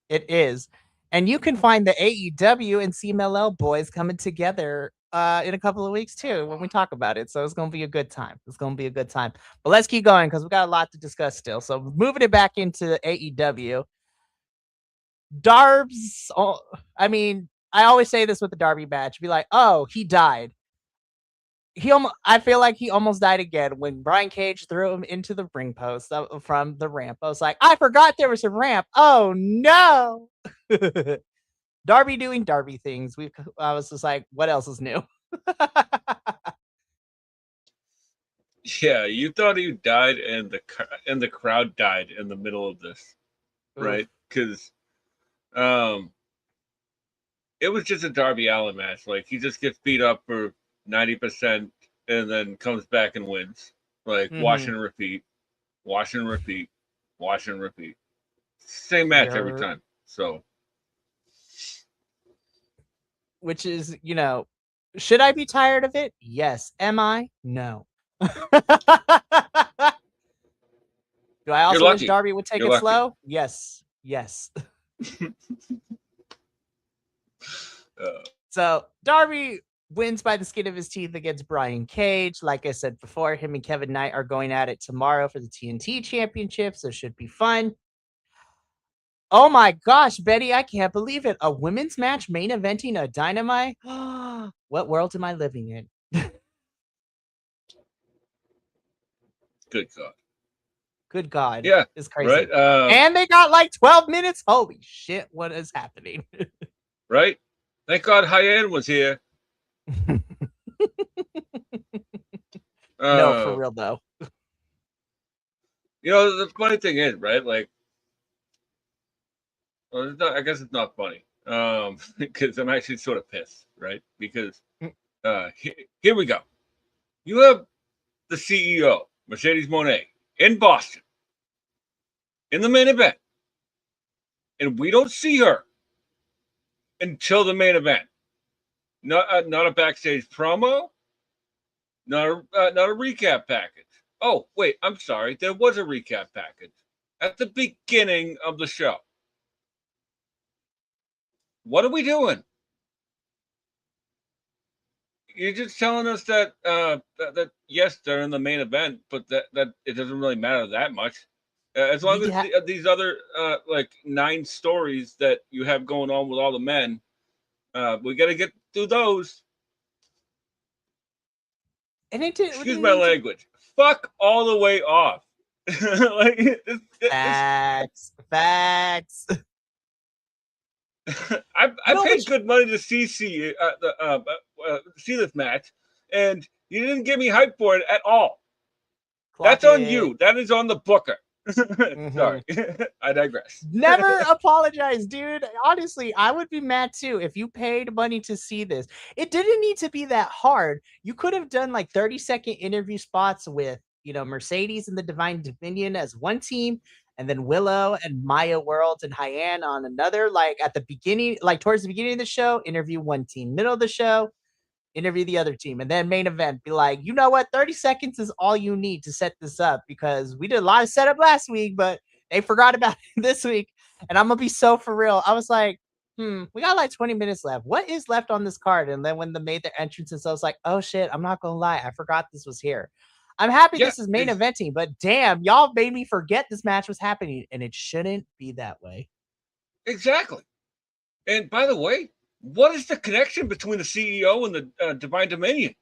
Incredible. It is. And you can find the AEW and CMLL boys coming together in a couple of weeks too when we talk about it. So it's going to be a good time. It's going to be a good time. But let's keep going because we got a lot to discuss still. So moving it back into AEW. Darbs, I mean, I always say this with the Darby match. Be like, oh, he died. I feel like he almost died again when Brian Cage threw him into the ring post from the ramp. I was like, I forgot there was a ramp. Oh no. Darby doing Darby things. I was just like, what else is new? Yeah, you thought he died, and the crowd died in the middle of this, right? Because, it was just a Darby Allin match. Like, he just gets beat up for 90% and then comes back and wins. Like, wash and repeat, wash and repeat, wash and repeat. Same match every time. So, which is, should I be tired of it? Yes. Am I? No. Do I also wish Darby would take it slow? Yes. Yes. So Darby wins by the skin of his teeth against Brian Cage. Like I said before, him and Kevin Knight are going at it tomorrow for the TNT Championship, so it should be fun. Oh my gosh, Betty, I can't believe it. A women's match main eventing a Dynamite? What world am I living in? Good God. Good God. Yeah. It's crazy. Right? And they got like 12 minutes. Holy shit, what is happening? Right? Thank God Hyen was here. No, for real though. The funny thing is, right? Like, well, I guess it's not funny. Because I'm actually sort of pissed, right? Because here we go. You have the CEO, Mercedes Moné, in Boston, in the main event, and we don't see her until the main event. Not a backstage promo, not a recap package. Oh, wait, I'm sorry. There was a recap package at the beginning of the show. What are we doing? You're just telling us that that yes, they're in the main event, but that it doesn't really matter that much. As long as these other like 9 stories that you have going on with all the men, we got to get through those. And excuse my language. Fuck all the way off. Like, facts. I paid good money to see this match, and you didn't give me hype for it at all. That's on you. That is on the booker. Sorry, I digress. Never apologize, dude. Honestly, I would be mad too if you paid money to see this. It didn't need to be that hard. You could have done like 30-second interview spots with, Mercedes and the Divine Dominion as one team, and then Willow and Maya World and Hyen on another. Like at the beginning, like towards the beginning of the show, interview one team. Middle of the show, interview the other team, and then main event, be like, you know what, 30 seconds is all you need to set this up because we did a lot of setup last week, but they forgot about it this week. And I'm gonna be so for real. I was like, we got like 20 minutes left. What is left on this card? And then when they made their entrances, I was like, oh shit, I'm not gonna lie, I forgot this was here. I'm happy Yeah, this is main eventing, but damn, y'all made me forget this match was happening, and it shouldn't be that way. exactly. And by the way, what is the connection between the CEO and the Divine Dominion?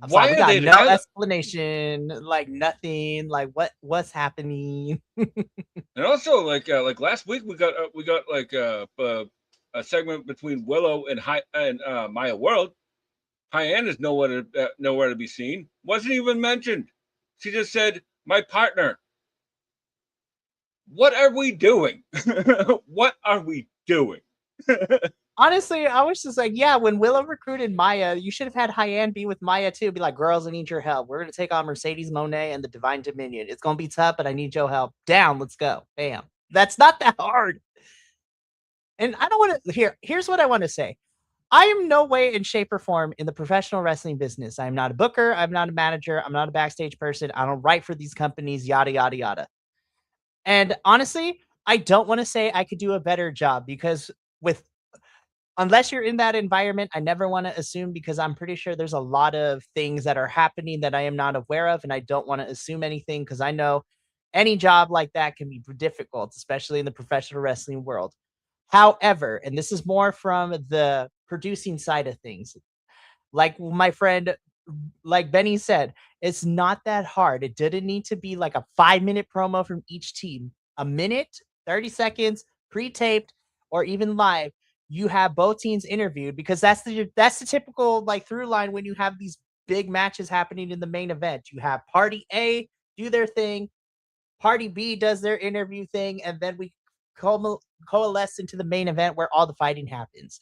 I was like, Why we are got they no together? explanation, like nothing, like what's happening. And also, like last week, we got like a segment between Willow and Maya World. Hyann is nowhere to be seen. Wasn't even mentioned. She just said, "My partner." What are we doing? What are we doing? Honestly, I was just like, yeah, when Willow recruited Maya, you should have had Hyann be with Maya too. Be like, girls, I need your help. We're gonna take on Mercedes Monet and the Divine Dominion. It's gonna be tough, but I need your help. Down, let's go. Bam. That's not that hard. And I don't want to here's what I want to say. I am no way in shape or form in the professional wrestling business. I'm not a booker, I'm not a manager, I'm not a backstage person. I don't write for these companies, yada yada yada. And honestly, I don't want to say I could do a better job because with unless you're in that environment, I never want to assume because I'm pretty sure there's a lot of things that are happening that I am not aware of. And I don't want to assume anything because I know any job like that can be difficult, especially in the professional wrestling world. However, and this is more from the producing side of things, like my friend, like Benny said, it's not that hard. It didn't need to be like a 5-minute promo from each team. A minute, 30 seconds, pre-taped, or even live. You have both teams interviewed because that's the typical like through line when you have these big matches happening in the main event. You have party A do their thing, party B does their interview thing, and then we coalesce into the main event where all the fighting happens.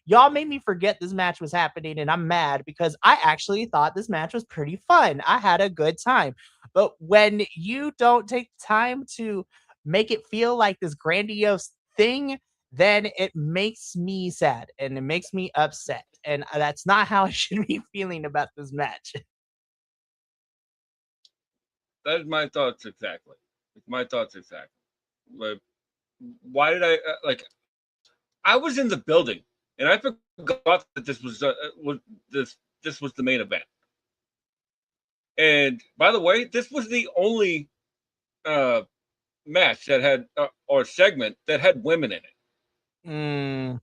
Y'all made me forget this match was happening, and I'm mad because I actually thought this match was pretty fun. I had a good time. But when you don't take time to make it feel like this grandiose thing, then it makes me sad and it makes me upset. And that's not how I should be feeling about this match. That's my thoughts exactly. My thoughts exactly. Like, why did I like? I was in the building and I forgot that this was the main event. And by the way, this was the only uh, match that had or segment that had women in it. Mm.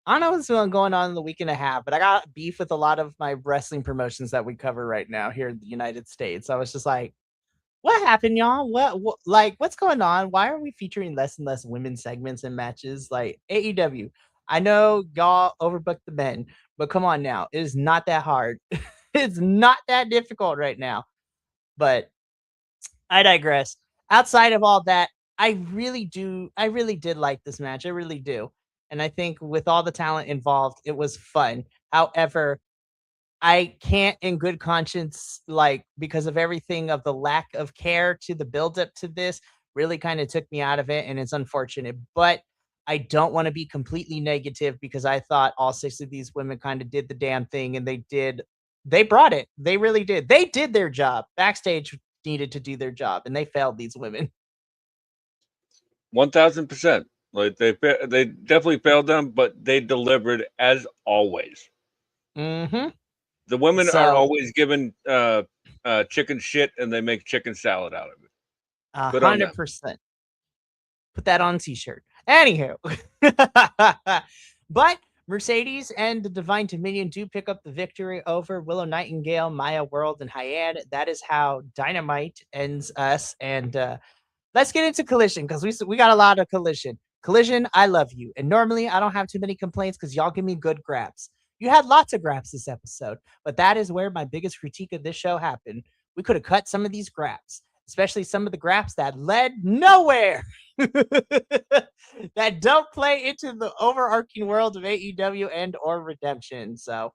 I don't know what's going on in the week and a half, but I got beef with a lot of my wrestling promotions that we cover right now here in the United States. I was just like, what happened, y'all? What like what's going on? Why are we featuring less and less women segments in matches? Like AEW. I know y'all overbooked the men, but come on now. It is not that hard. It's not that difficult right now. But I digress. Outside of all that, I really did like this match. I really do. And I think with all the talent involved, it was fun. However, I can't in good conscience, like, because of everything of the lack of care to the buildup to this really kind of took me out of it. And it's unfortunate. But I don't want to be completely negative because I thought all 6 of these women kind of did the damn thing and they brought it. They really did. They did their job. Backstage needed to do their job and they failed these women. 1000%. Like they definitely failed them, but they delivered as always. Mm-hmm. The women are So always given chicken shit, and they make chicken salad out of it. Good on them. 100%. Put that on a t-shirt. Anywho. But Mercedes and the Divine Dominion do pick up the victory over Willow Nightingale, Maya World, and Hyann. That is how Dynamite ends us. And let's get into Collision because we got a lot of Collision. Collision, I love you. And normally I don't have too many complaints because y'all give me good grabs. You had lots of grabs this episode, but that is where my biggest critique of this show happened. We could have cut some of these grabs, especially some of the grabs that led nowhere. That don't play into the overarching world of AEW and or Redemption. So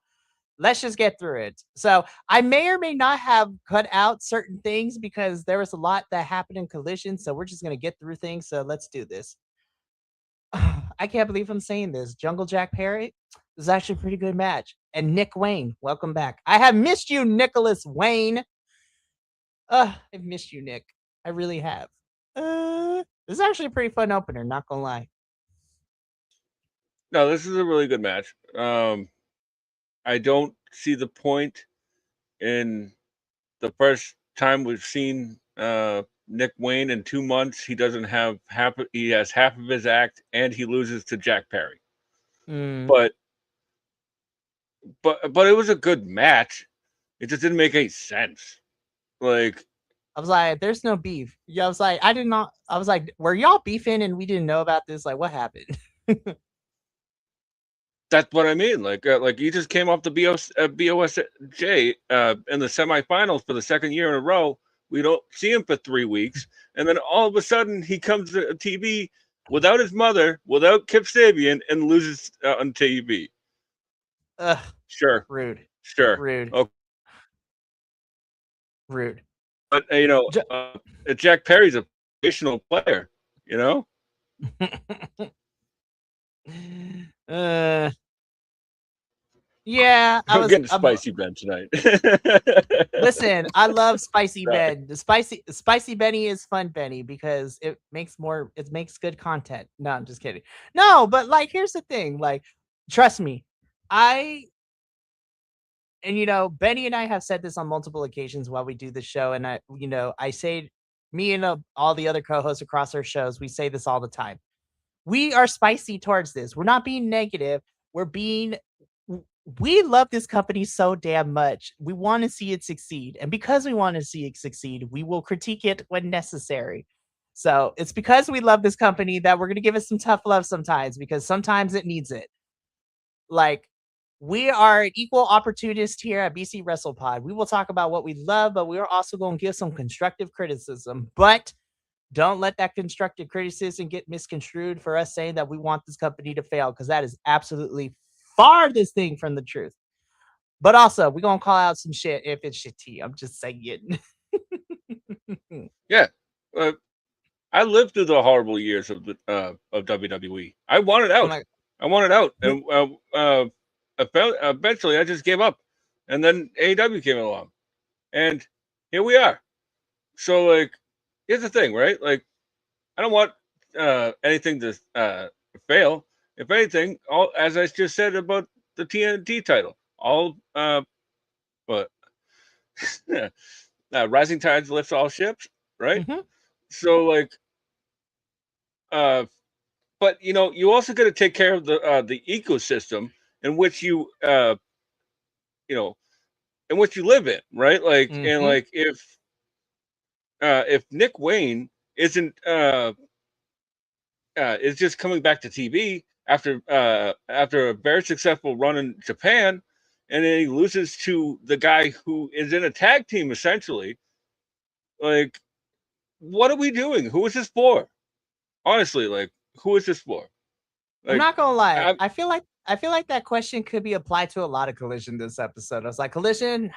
let's just get through it. So I may or may not have cut out certain things because there was a lot that happened in Collision. So we're just gonna get through things. So let's do this. I can't believe I'm saying this. Jungle Jack Parrot, was actually a pretty good match. And Nick Wayne, welcome back. I have missed you, Nicholas Wayne. I've missed you, Nick. I really have. This is actually a pretty fun opener, not gonna lie. No, this is a really good match. I don't see the point in the first time we've seen Nick Wayne in 2 months. He doesn't have half. He has half of his act, and he loses to Jack Perry. Mm. But it was a good match. It just didn't make any sense. Like, I was like, there's no beef. Yeah, I was like, I was like, were y'all beefing and we didn't know about this? Like, what happened? that's what I mean. Like you just came off the BOSJ in the semifinals for the second year in a row. We don't see him for 3 weeks, and then all of a sudden he comes to TV without his mother, without Kip Sabian, and loses on TV. Ugh, Sure, rude, sure, rude, okay. rude. But Jack Perry's a professional player. You know, uh, yeah, I'm getting spicy Ben tonight. Listen, I love Spicy Ben. The Spicy Benny is fun Benny because it makes good content. No, I'm just kidding. No, but like here's the thing. Like, trust me, Benny and I have said this on multiple occasions while we do the show, and I say me and all the other co-hosts across our shows, we say this all the time. We are spicy towards this. We're not being negative. We love this company so damn much. We want to see it succeed. And because we want to see it succeed, we will critique it when necessary. So it's because we love this company that we're going to give it some tough love sometimes, because sometimes it needs it. Like, we are an equal opportunist here at BC Wrestle Pod. We will talk about what we love, but we are also going to give some constructive criticism. But don't let that constructive criticism get misconstrued for us saying that we want this company to fail, because that is absolutely farthest thing from the truth. But also, we're going to call out some shit if it's shitty. I'm just saying. Yeah. I lived through the horrible years of WWE. I wanted out. And eventually I just gave up. And then AEW came along. And here we are. So, like, here's the thing, right? Like, I don't want anything to fail. If anything, all as I just said about the TNT title, but rising tides lifts all ships, right? Mm-hmm. So, like, but you also got to take care of the ecosystem in which in which you live in, right? Like, and Mm-hmm. like if Nick Wayne isn't is just coming back to TV after a very successful run in Japan, and then he loses to the guy who is in a tag team essentially. Like, what are we doing? Who is this for? Honestly, like, who is this for? I'm Like, not gonna lie. I feel like that question could be applied to a lot of Collision this episode. I was like, Collision,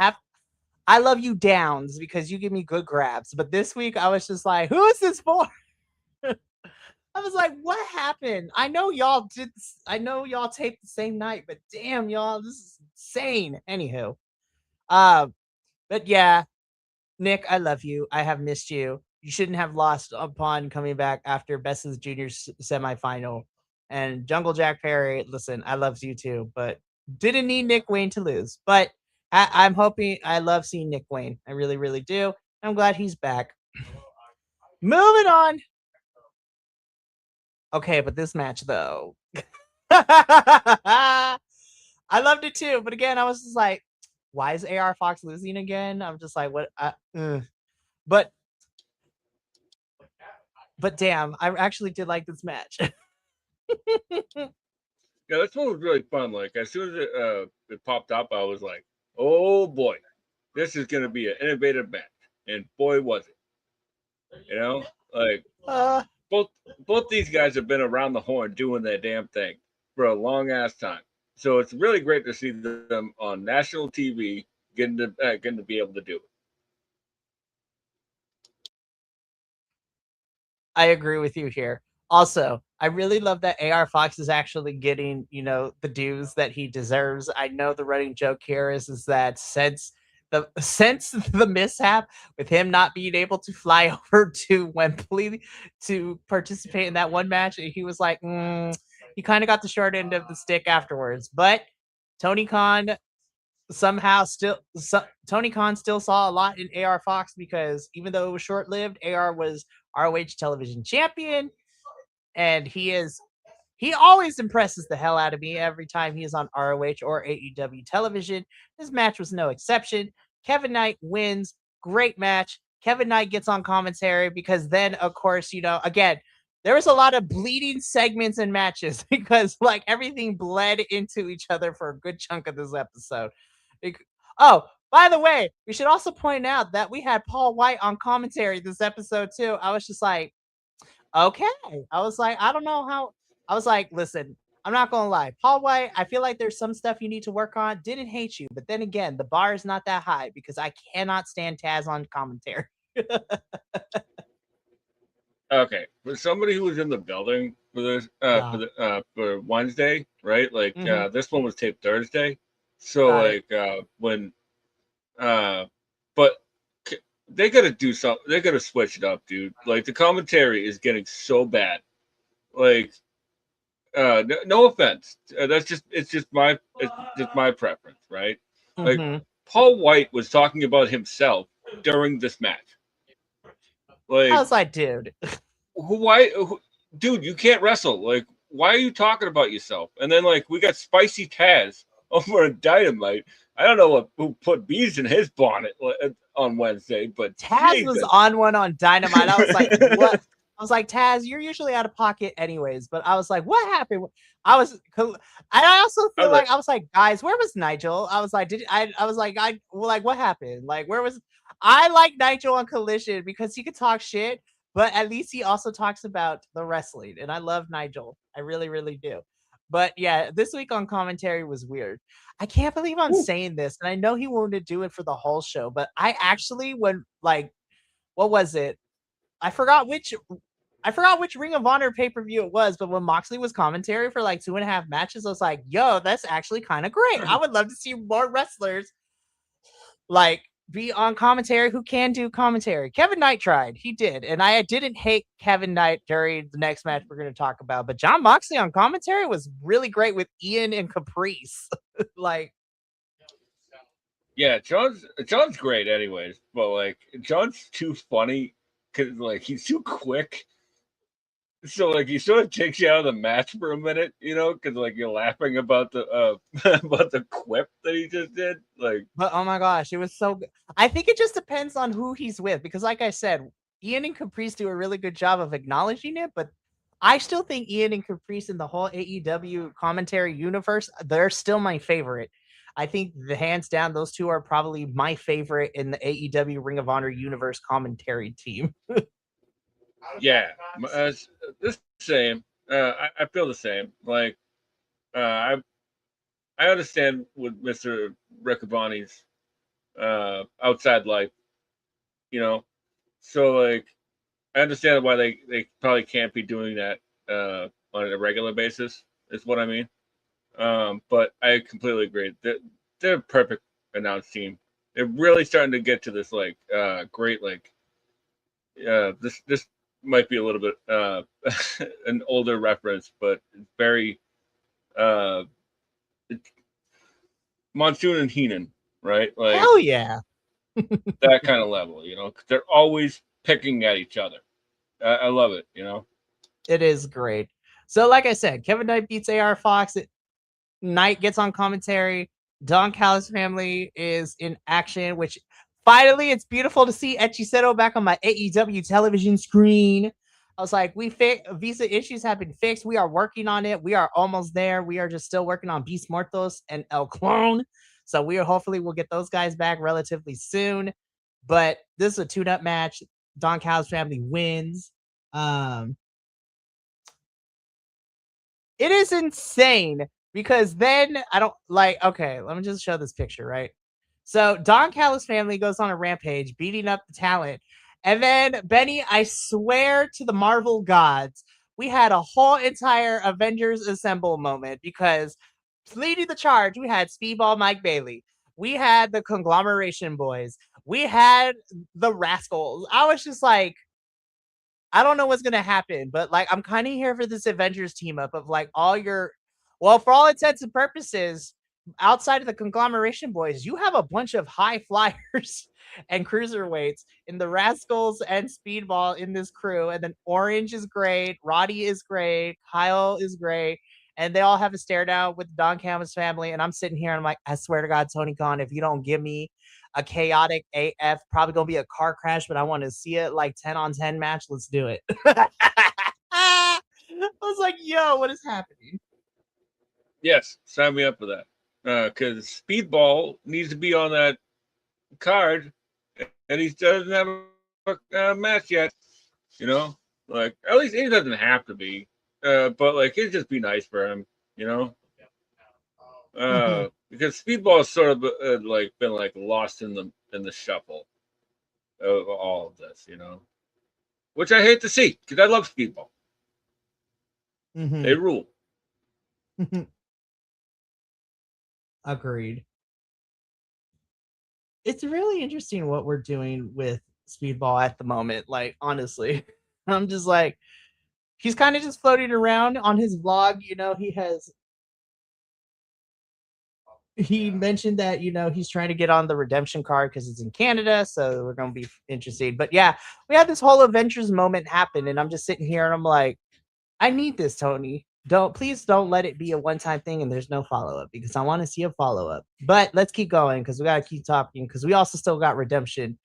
I love you downs because you give me good grabs. But this week I was just like, who is this for? I was like, what happened? I know y'all taped the same night, but damn y'all, this is insane. Anywho. But yeah, Nick, I love you. I have missed you. You shouldn't have lost upon coming back after Bess's Junior semifinal. And Jungle Jack Perry, listen, I love you too, but didn't need Nick Wayne to lose. But I'm hoping, I love seeing Nick Wayne. I really, really do. I'm glad he's back. Moving on. Okay, but this match though. I loved it too, but again, I was just like, why is AR Fox losing again? I'm just like, what? But damn, I actually did like this match. yeah, this one was really fun. Like, as soon as it popped up, I was like, oh boy, this is gonna be an innovative match, and boy was it. Like, both these guys have been around the horn doing their damn thing for a long ass time. So it's really great to see them on national TV getting to be able to do it. I agree with you here. Also, I really love that AR Fox is actually getting, the dues that he deserves. I know the running joke here is that since the mishap with him not being able to fly over to Wembley to participate in that one match, he was like, he kind of got the short end of the stick afterwards. But Tony Khan Tony Khan still saw a lot in AR Fox because even though it was short lived, AR was ROH television champion, and he always impresses the hell out of me every time he is on ROH or AEW television. This match was no exception. Kevin Knight wins. Great match. Kevin Knight gets on commentary because then, of course, again, there was a lot of bleeding segments and matches because like everything bled into each other for a good chunk of this episode. Oh, by the way, we should also point out that we had Paul White on commentary this episode too. I was just like, okay. I was like, I don't know how. I was like, listen, I'm not gonna lie, Paul White. I feel like there's some stuff you need to work on. Didn't hate you, but then again, the bar is not that high because I cannot stand Taz on commentary. Okay, for somebody who was in the building for this Yeah. for Wednesday, right? Like Hmm. this one was taped Thursday, so Got it. like when uh, but they gotta do something. They gotta switch it up, dude. Like the commentary is getting so bad. Like no offense, it's just my preference, right? Like Hmm. Paul White was talking about himself during this match. I Like was like, dude, dude, you can't wrestle. Like, why are you talking about yourself? And then like we got Spicy Taz over at Dynamite. I don't know who put bees in his bonnet on Wednesday, but Taz was Jesus. on one on Dynamite. I was like, what? I was like, Taz, you're usually out of pocket anyways. But I was like, what happened? I also I feel was like, like I was like, guys, where was Nigel? I was like, I was like, what happened? Like, where was I like Nigel on Collision because he could talk shit, but at least he also talks about the wrestling. And I love Nigel. I really, really do. But yeah, this week on commentary was weird. I can't believe I'm whew, saying this, and I know he wanted to do it for the whole show, but I actually when like what was it? I forgot which I forgot which Ring of Honor pay-per-view it was, but when Moxley was commentary for like 2.5 matches, I was like, yo, that's actually kind of great. I would love to see more wrestlers like be on commentary who can do commentary. Kevin Knight tried. He did. And I didn't hate Kevin Knight during the next match we're going to talk about. But John Moxley on commentary was really great with Ian and Caprice. Like, yeah, John's great, anyways. But like, John's too funny because like he's too quick. So like he sort of takes you out of the match for a minute, because like you're laughing about the about the quip that he just did. Like, but oh my gosh, it was so good. I think it just depends on who he's with because, like I said, Ian and Caprice do a really good job of acknowledging it. But I still think Ian and Caprice in the whole AEW commentary universe, they're still my favorite. I think the hands down, those two are probably my favorite in the AEW Ring of Honor universe commentary team. yeah, the same. I feel the same. Like, I understand with Mister Riccaboni's outside life, you know. So like, I understand why they probably can't be doing that on a regular basis. Is what I mean. But I completely agree. They're a perfect announced team. They're really starting to get to this like great like this might be a little bit an older reference, but it's very uh, Monsoon and Heenan, right? Like Hell yeah. that kind of level, 'cause they're always picking at each other. I love it. It is great. So, like I said, Kevin Knight beats AR Fox. Knight gets on commentary. Don Callis family is in action, which finally it's beautiful to see Echiseto back on my AEW television screen. I was like, visa issues have been fixed. We are working on it. We are almost there. We are just still working on Beast Mortos and El Clone. So hopefully we'll get those guys back relatively soon. But this is a tune-up match. Don Callis family wins. Um, it is insane because then I don't like, okay, let me just show this picture, right? So Don Callis family goes on a rampage, beating up the talent. And then Benny, I swear to the Marvel gods, we had a whole entire Avengers Assemble moment because leading the charge, we had Speedball Mike Bailey. We had the Conglomeration Boys. We had the Rascals. I was just like, I don't know what's gonna happen, but like I'm kind of here for this Avengers team up of like all your, well, for all intents and purposes, outside of the Conglomeration Boys, you have a bunch of high flyers and cruiserweights in the Rascals and Speedball in this crew, and then Orange is great, Roddy is great, Kyle is great, and they all have a stare down with Don Callis family, and I'm sitting here and I'm like, I swear to God, Tony Khan, if you don't give me a chaotic AF, probably gonna be a car crash, but I want to see it like 10 on 10 match. Let's do it. I was like, yo, what is happening? Yes, sign me up for that. Because Speedball needs to be on that card, and he doesn't have a match yet. You know, like at least he doesn't have to be, but like it'd just be nice for him. You know, because Speedball has sort of like been like lost in the shuffle of all of this. You know, which I hate to see because I love Speedball. They rule. Agreed. It's really interesting what we're doing with Speedball at the moment. Like, honestly, I'm just like, he's kind of just floating around on his vlog. You know, he mentioned that, you know, he's trying to get on the redemption card because it's in Canada, so we're going to be interested. But yeah, we had this whole Avengers moment happen, and I'm just sitting here and I'm like, I need this, Tony. Please don't let it be a one-time thing and there's no follow-up, because I want to see a follow-up. But let's keep going because we got to keep talking, because we also still got redemption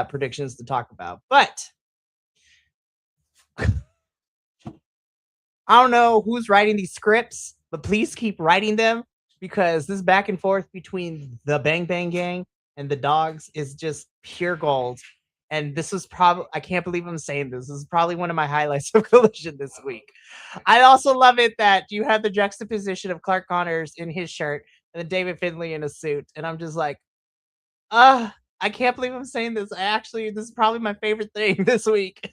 predictions to talk about. But I don't know who's writing these scripts, but please keep writing them, because this back and forth between the Bang Bang Gang and the Dogs is just pure gold. And this was probably, I can't believe I'm saying this. This is probably one of my highlights of Collision this week. I also love it that you have the juxtaposition of Clark Connors in his shirt and then David Finlay in a suit. And I'm just like, I can't believe I'm saying this. This is probably my favorite thing this week.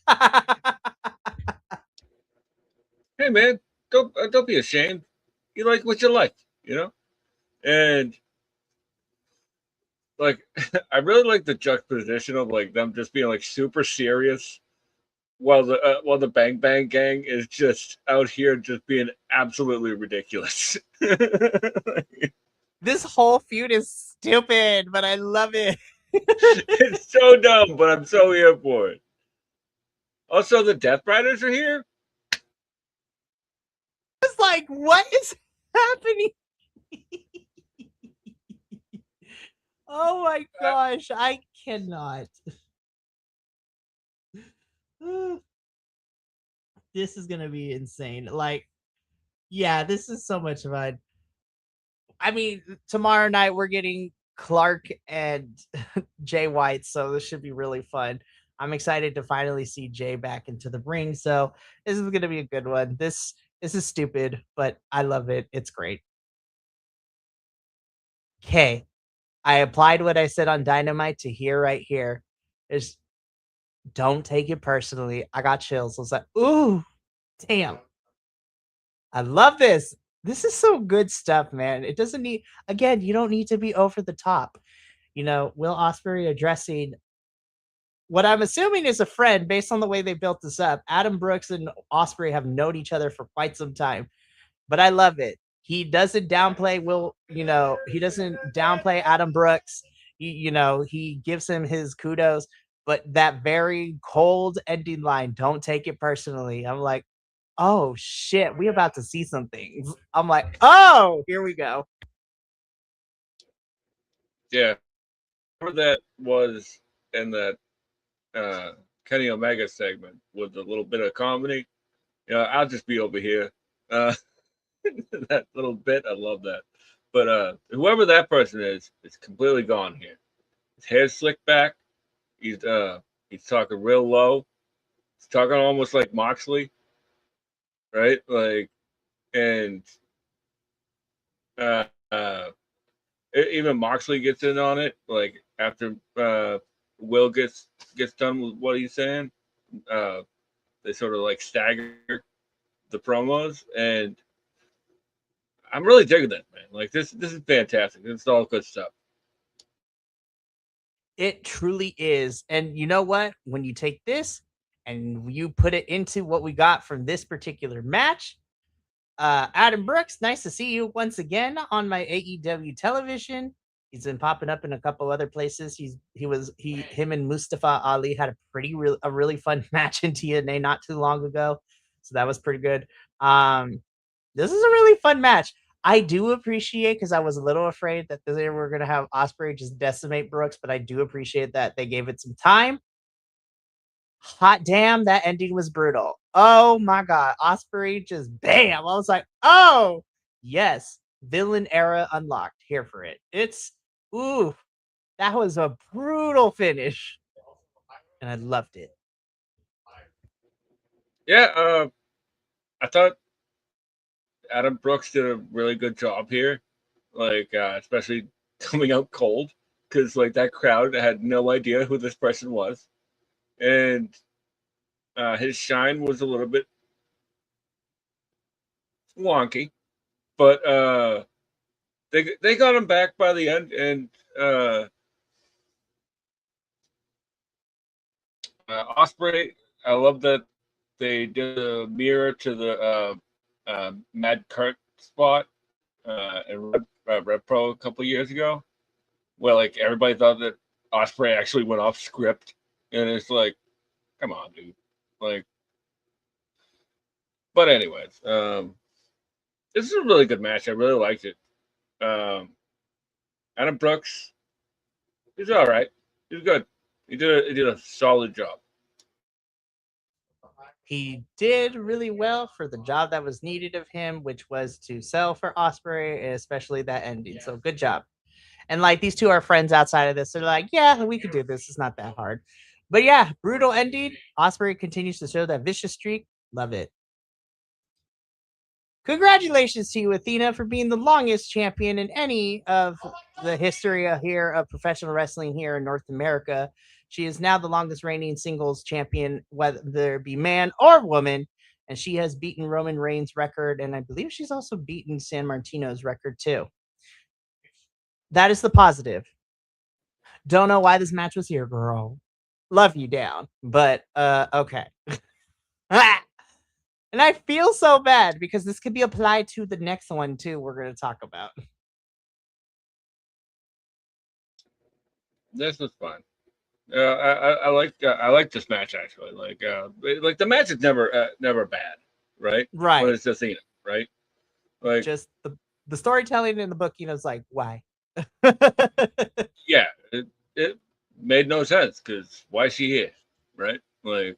Hey man, don't be ashamed. You like what you like, you know. And like, I really like the juxtaposition of like them just being like super serious, while the Bang Bang Gang is just out here just being absolutely ridiculous. This whole feud is stupid, but I love it. It's so dumb, but I'm so here for it. Also, the Death Riders are here. It's like, what is happening? Oh my gosh, I cannot. This is gonna be insane. Like, yeah, this is so much fun. I mean, tomorrow night we're getting Clark and Jay White, so this should be really fun. I'm excited to finally see Jay back into the ring. So this is gonna be a good one. This is stupid, but I love it. It's great. Okay. I applied what I said on Dynamite to here right here. Is don't take it personally. I got chills. I was like, ooh, damn. I love this. This is so good stuff, man. It doesn't need, again, you don't need to be over the top. You know, Will Ospreay addressing what I'm assuming is a friend based on the way they built this up. Adam Brooks and Ospreay have known each other for quite some time, but I love it. He doesn't downplay he doesn't downplay Adam Brooks. He gives him his kudos, but that very cold ending line, don't take it personally. I'm like, oh shit, we about to see some things. I'm like, oh, here we go. Yeah, whatever that was in that Kenny Omega segment with a little bit of comedy. I'll just be over here. That little bit, I love that. But whoever that person is completely gone here. His hair's slicked back. He's talking real low. He's talking almost like Moxley, right? Like, and uh, uh, even Moxley gets in on it. Like after Will gets done with what he's saying, they sort of like stagger. the promos, and I'm really digging it, man. Like this is fantastic. It's all good stuff. It truly is. And you know what? When you take this and you put it into what we got from this particular match, Adam Brooks, nice to see you once again on my AEW television. He's been popping up in a couple other places. Him and Mustafa Ali had a really fun match in TNA not too long ago, so that was pretty good. This is a really fun match. I do appreciate, because I was a little afraid that they were going to have Osprey just decimate Brooks, but I do appreciate that they gave it some time. Hot damn, that ending was brutal. Oh my god, Osprey just bam. I was like, oh yes, villain era unlocked. Here for it. Ooh, that was a brutal finish, and I loved it. Yeah, I thought Adam Brooks did a really good job here, like especially coming out cold, because like that crowd had no idea who this person was, and his shine was a little bit wonky, but they got him back by the end, and Osprey. I love that they did a mirror to the Mad Kurt spot in Red Pro a couple years ago, where like everybody thought that Osprey actually went off script, and it's like, come on, dude. Like, but anyways, this is a really good match. I really liked it. Um, Adam Brooks, he's all right. He's good. He did a solid job. He did really well for the job that was needed of him, which was to sell for Osprey, especially that ending. So good job. And like these two are friends outside of this. They're like, yeah, we could do this. It's not that hard. But yeah, brutal ending. Osprey continues to show that vicious streak. Love it. Congratulations to you, Athena, for being the longest champion in any of the history here of professional wrestling here in North America. She is now the longest reigning singles champion, whether it be man or woman. And she has beaten Roman Reigns' record. And I believe she's also beaten San Martino's record, too. That is the positive. Don't know why this match was here, girl. Love you down. But, okay. And I feel so bad because this could be applied to the next one too. We're going to talk about. This was fun. I like this match actually. Like the match is never bad, right? Right. When it's Athena, right? Like just the storytelling in the booking is like, why? Yeah, it made no sense because why is she here, right? Like,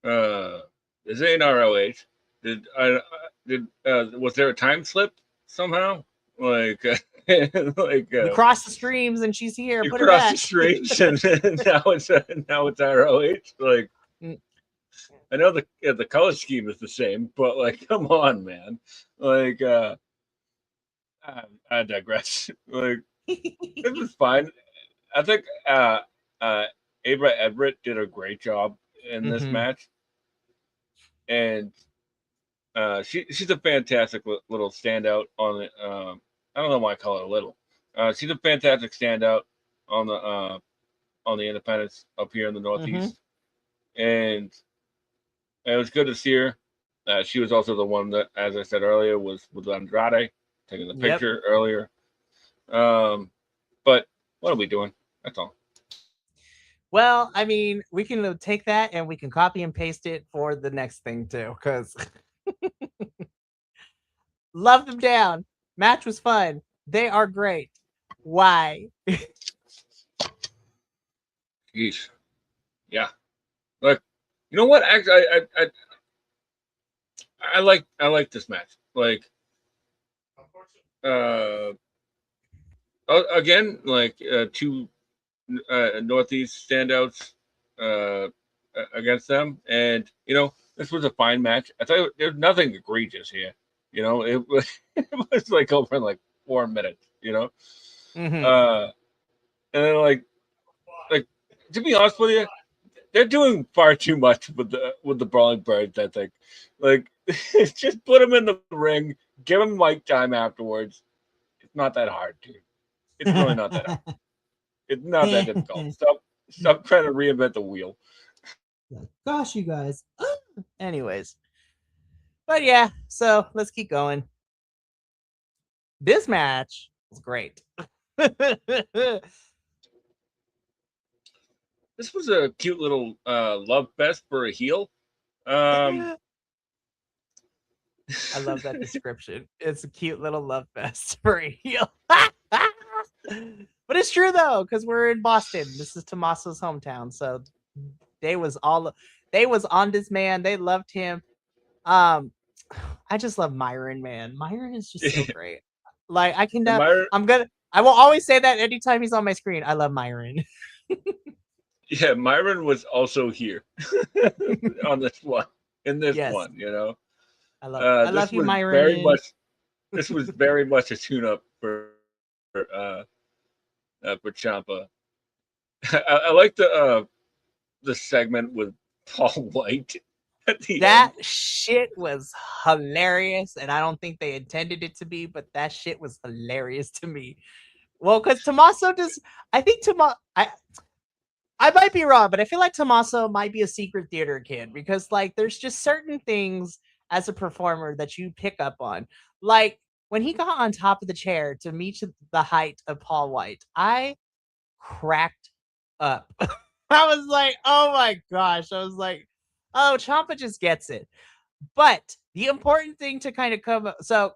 this ain't ROH. Did I did was there a time slip somehow? Like, like we crossed the streams and she's here. you Put her cross back. the streams and now it's ROH. Like, I know the color scheme is the same, but like, come on, man. Like, I digress. Like, this was fine. I think Abra Everett did a great job in this match, and she's a fantastic little standout on the. I don't know why I call her little. She's a fantastic standout on the independents up here in the Northeast, and it was good to see her. She was also the one that, as I said earlier, was with Andrade taking the picture earlier. But what are we doing? That's all. Well, I mean, we can take that and we can copy and paste it for the next thing too, because love them down. Match was fun. They are great. Why? Yeesh. Yeah. Like, you know what? Actually, I like this match. Like, again, like two Northeast standouts against them, and you know this was a fine match. I thought there's nothing egregious here. You know, it was like over in like 4 minutes. You know, and then like to be honest with you, they're doing far too much with the Brawling Birds. I think, like, just put them in the ring, give them mic time afterwards. It's not that hard, dude. It's really not that hard. It's not that difficult. Stop trying to reinvent the wheel. Gosh, you guys. Anyways, but yeah, so let's keep going. This match was great. This was a cute little love fest for a heel. I love that description. It's a cute little love fest for a heel. But it's true though, because we're in Boston. This is Tommaso's hometown, so they was on this man. They loved him. I just love Myron, man. Myron is just so great. Like I will always say that anytime he's on my screen. I love Myron. Yeah, Myron was also here on this one. In this one, you know. I love you, Myron. This was very much a tune-up for Ciampa. I like the segment with Paul White at the that end. Shit was hilarious, and I don't think they intended it to be, but that shit was hilarious to me. Well, because Tommaso I think I might be wrong, but I feel like Tommaso might be a secret theater kid because, like, there's just certain things as a performer that you pick up on. Like, when he got on top of the chair to meet the height of Paul White, I cracked up. I was like, oh my gosh. I was like, oh, Ciampa just gets it. But the important thing to kind of come so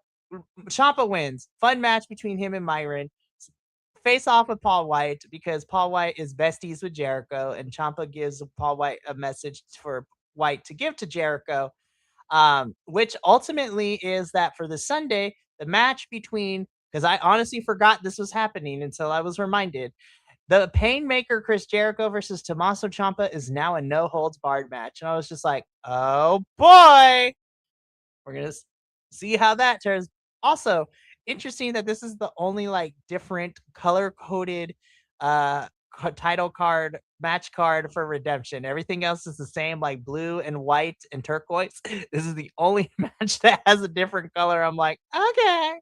Ciampa wins. Fun match between him and Myron. Face off with Paul White because Paul White is besties with Jericho, and Ciampa gives Paul White a message for White to give to Jericho, which ultimately is that for the Sunday, the match between, because I honestly forgot this was happening until I was reminded, the Painmaker Chris Jericho versus Tommaso Ciampa is now a no holds barred match, and I was just like, oh boy, we're gonna see how that turns. Also, interesting that this is the only like different color coded title card match card for Redemption. Everything else is the same, like blue and white and turquoise. This is the only match that has a different color. I'm like, okay.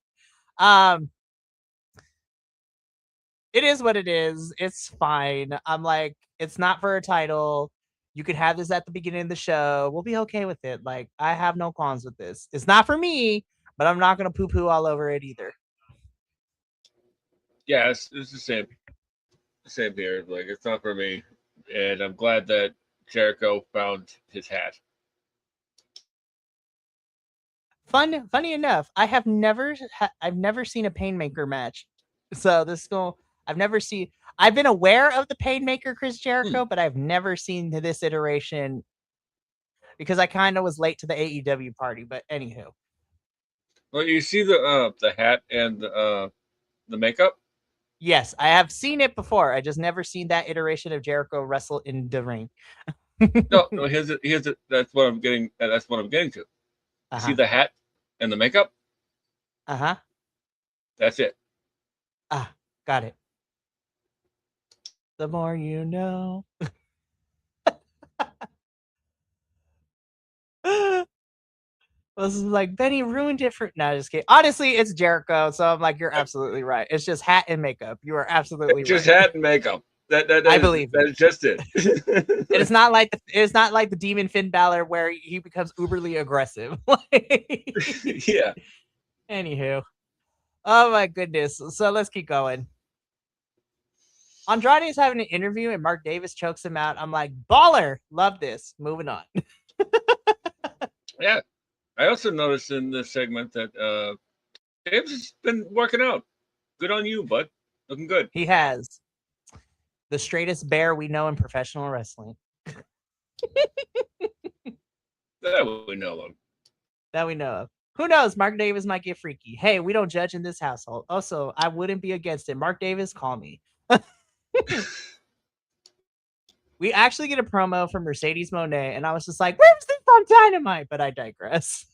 It is what it is. It's fine. I'm like, it's not for a title. You could have this at the beginning of the show. We'll be okay with it. Like, I have no qualms with this. It's not for me, but I'm not gonna poo-poo all over it either. Yeah, it's the same here. Like, it's not for me, and I'm glad that Jericho found his hat. Funny enough, I've never seen a Painmaker match, so I've been aware of the Painmaker Chris Jericho, but I've never seen this iteration because I kind of was late to the AEW party. But anywho, well, you see the hat and the makeup. yes, I have seen it before. I just never seen that iteration of Jericho wrestle in the ring. No, here's it. That's what I'm getting. That's what I'm getting to. See the hat and the makeup. That's it. Got it. The more you know. This is like, Benny ruined it for. No, just kidding. Honestly, it's Jericho, so I'm like, you're absolutely right. It's just hat and makeup. You are absolutely just right. hat and makeup. That I believe that is just it. It's not like the Demon Finn Balor where he becomes uberly aggressive. Yeah. Anywho, oh my goodness. So let's keep going. Andrade is having an interview and Mark Davis chokes him out. I'm like, baller. Love this. Moving on. Yeah. I also noticed in this segment that Davis has been working out. Good on you, bud. Looking good. He has. The straightest bear we know in professional wrestling. That we know of. That we know of. Who knows? Mark Davis might get freaky. Hey, we don't judge in this household. Also, I wouldn't be against it. Mark Davis, call me. We actually get a promo from Mercedes Moné, and I was just like, where's this on Dynamite? But I digress.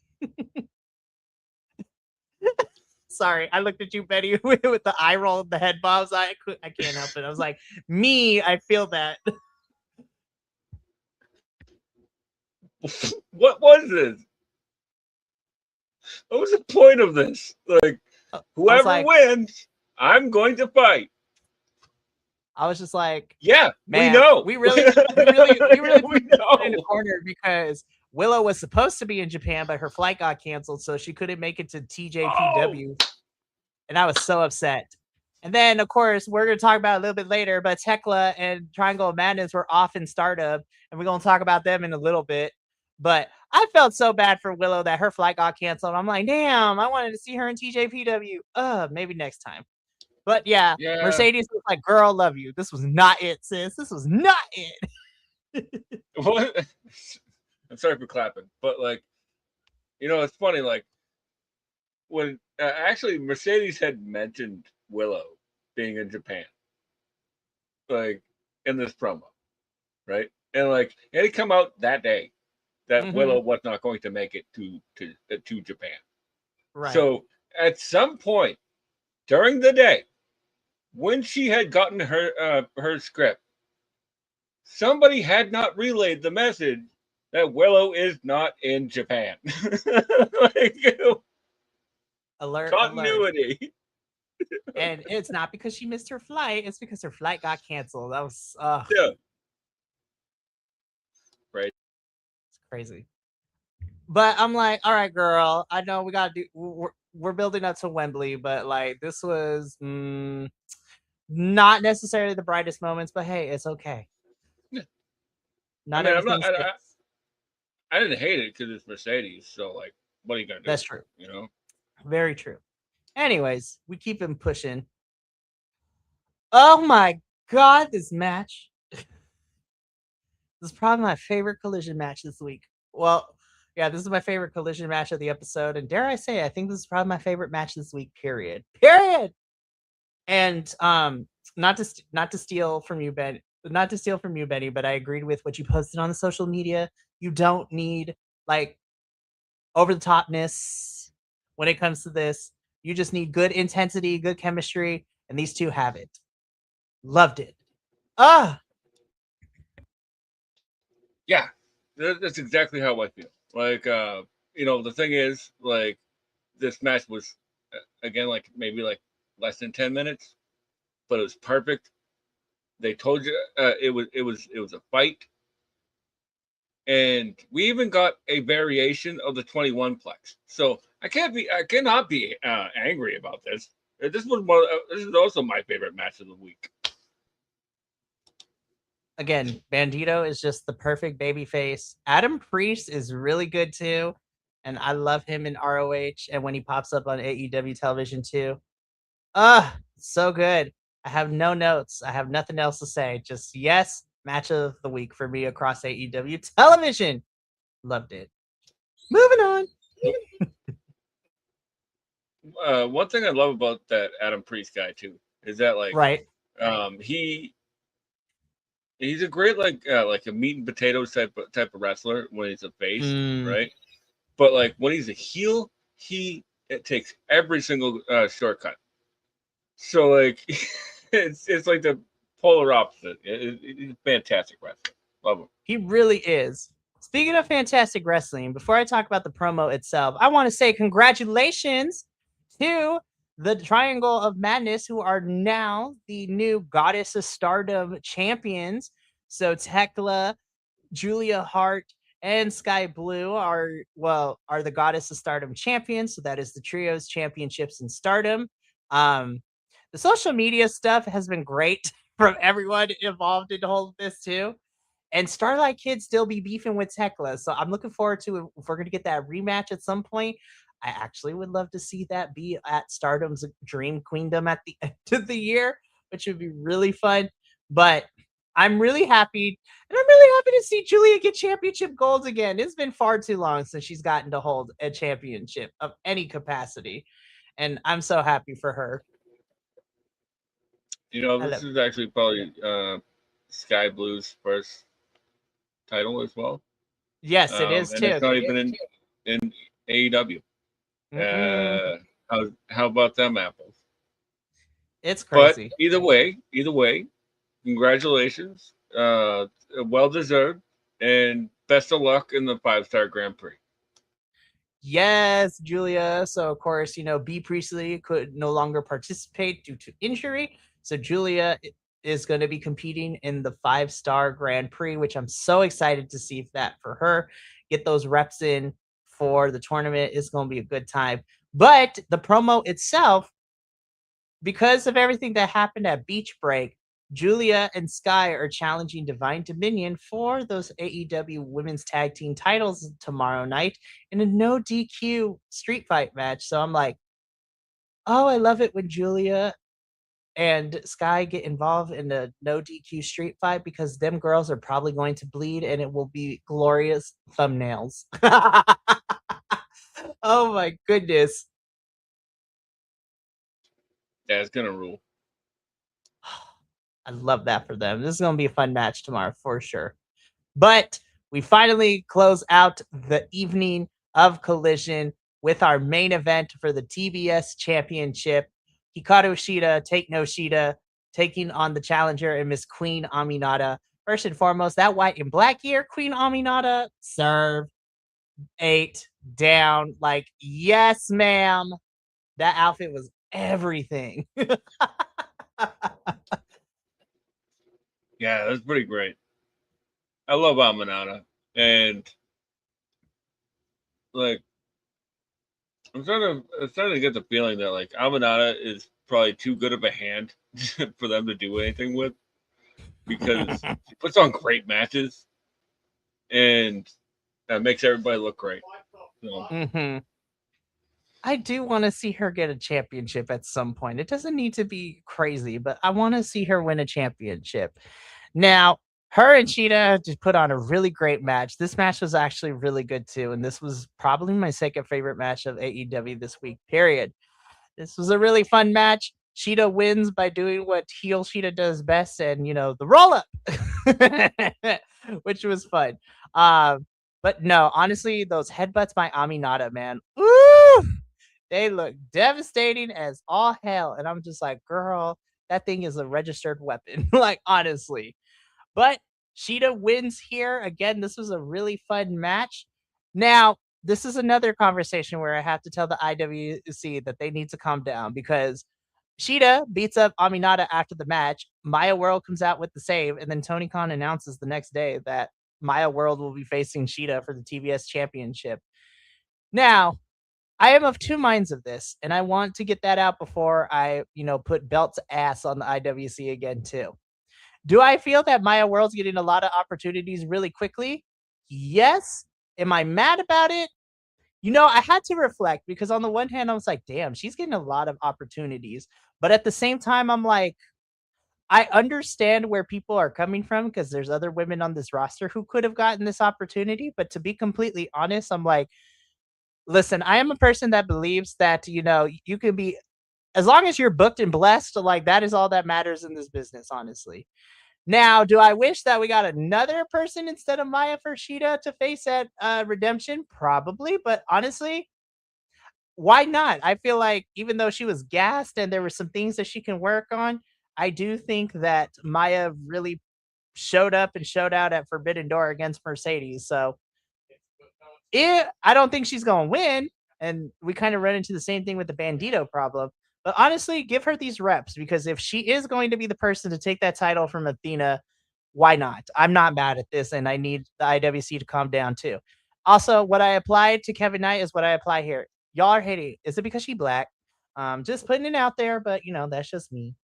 Sorry, I looked at you, Betty, with the eye roll and the head bobs. I can't help it. I was like, me, I feel that. What was this? What was the point of this? Like, I was whoever like, wins, I'm going to fight. I was just like, Yeah, we man, know. we really put We Japan in the know. corner because Willow was supposed to be in Japan, but her flight got canceled, so she couldn't make it to TJPW. Oh, And I was so upset. And then, of course, we're going to talk about it a little bit later, but Tekla and Triangle of Madness were off in Startup, and we're going to talk about them in a little bit. But I felt so bad for Willow that her flight got canceled. I'm like, damn, I wanted to see her in TJPW. Maybe next time. But yeah, yeah. Mercedes was like, girl, love you. This was not it, sis. This was not it. What? I'm sorry for clapping, but like, it's funny. Like when actually Mercedes had mentioned Willow being in Japan, like in this promo, right? And like it had come out that day that Willow was not going to make it to Japan. Right. So at some point during the day, when she had gotten her script, somebody had not relayed the message that Willow is not in Japan. Like, Alert. continuity. And it's not because she missed her flight. It's because her flight got canceled. That was Yeah. Right. It's crazy. But I'm like, all right, girl. I know we gotta do. We're building up to Wembley, but like this was not necessarily the brightest moments. But hey, it's okay. Yeah. Not I mean, everything's fixed. I didn't hate it because it's Mercedes. So like, what are you gonna do? That's true. Very true. Anyways, we keep him pushing. Oh my god, this match. This is probably my favorite Collision match this week. Well, yeah, this is my favorite Collision match of the episode, and dare I say, I think this is probably my favorite match this week. Period. And not to steal from you, Ben. Not to steal from you, Benny, but I agreed with what you posted on the social media. You don't need like over the topness when it comes to this. You just need good intensity, good chemistry, and these two have it. Loved it. Yeah, that's exactly how I feel. Like, the thing is, like, this match was again like maybe like less than 10 minutes, but it was perfect. They told you it was a fight, and we even got a variation of the 21 plex. So I cannot be angry about this. This is also my favorite match of the week. Again, Bandito is just the perfect baby face. Adam Priest is really good too, and I love him in ROH and when he pops up on AEW television too. So good. I have no notes. I have nothing else to say. Just yes, match of the week for me across AEW television. Loved it. Moving on. One thing I love about that Adam Priest guy too is that like he's a great like a meat and potatoes type of wrestler when he's a face, right? But like when he's a heel, it takes every single shortcut. So like it's like the polar opposite. He's a fantastic wrestler. Love him. He really is. Speaking of fantastic wrestling, before I talk about the promo itself, I want to say congratulations to the Triangle of Madness, who are now the new Goddess of Stardom champions. So Tekla, Julia Hart, and Sky Blue are the Goddess of Stardom champions. So that is the trios championships in Stardom. The social media stuff has been great from everyone involved in all of this too. And Starlight Kid still be beefing with Tekla. So I'm looking forward to if we're going to get that rematch at some point. I actually would love to see that be at Stardom's Dream Queendom at the end of the year, which would be really fun. But I'm really happy. And I'm really happy to see Julia get championship golds again. It's been far too long since she's gotten to hold a championship of any capacity. And I'm so happy for her. This is actually probably Sky Blue's first title as well. Yes, it is and too. It's not even in AEW. How about them apples? It's crazy. But either way, congratulations. Well deserved. And best of luck in the 5-star Grand Prix. Yes, Julia. So of course, B Priestley could no longer participate due to injury. So Julia is going to be competing in the 5-star Grand Prix, which I'm so excited to see that for her. Get those reps in for the tournament. It's going to be a good time. But the promo itself, because of everything that happened at Beach Break, Julia and Sky are challenging Divine Dominion for those AEW Women's Tag Team titles tomorrow night in a no DQ street fight match. So I'm like, oh, I love it when Julia and Sky get involved in a no DQ street fight because them girls are probably going to bleed and it will be glorious thumbnails. Oh my goodness. Yeah, it's gonna rule. I love that for them. This is going to be a fun match tomorrow for sure. But we finally close out the evening of Collision with our main event for the TBS Championship. Hikaru Shida, Take No Shida, taking on the challenger and Miss Queen Aminata. First and foremost, that white and black gear, Queen Aminata, serve 8 down. Like, yes, ma'am. That outfit was everything. Yeah, that's pretty great. I love Aminata, and like I'm starting to get the feeling that like Aminata is probably too good of a hand for them to do anything with, because she puts on great matches and that makes everybody look great. So. I do want to see her get a championship at some point. It doesn't need to be crazy, but I want to see her win a championship. Now, her and Cheetah just put on a really great match. This match was actually really good too, and this was probably my second favorite match of AEW this week, period. This was a really fun match. Cheetah wins by doing what heel Cheetah does best, and the roll up, which was fun. But no, honestly, those headbutts by Aminata, man, ooh, they look devastating as all hell. And I'm just like, girl, that thing is a registered weapon. Like, honestly. But Sheeta wins here. Again, this was a really fun match. Now, this is another conversation where I have to tell the IWC that they need to calm down because Sheeta beats up Aminata after the match. Maya World comes out with the save, and then Tony Khan announces the next day that Maya World will be facing Sheeta for the TBS Championship. Now, I am of two minds of this, and I want to get that out before I, put belt's ass on the IWC again too. Do I feel that Maya World's getting a lot of opportunities really quickly? Yes. Am I mad about it? I had to reflect because on the one hand, I was like, damn, she's getting a lot of opportunities. But at the same time, I'm like, I understand where people are coming from because there's other women on this roster who could have gotten this opportunity. But to be completely honest, I'm like, listen, I am a person that believes that, you can be, as long as you're booked and blessed, like that is all that matters in this business, honestly. Now, do I wish that we got another person instead of Maya Fershida to face at Redemption? Probably, but honestly, why not? I feel like even though she was gassed and there were some things that she can work on, I do think that Maya really showed up and showed out at Forbidden Door against Mercedes. So I don't think she's going to win. And we kind of run into the same thing with the Bandito problem. But honestly, give her these reps because if she is going to be the person to take that title from Athena, why not? I'm not mad at this, and I need the IWC to calm down too. Also, what I applied to Kevin Knight is what I apply here. Y'all are hating. Is it because she black? Just putting it out there, but that's just me.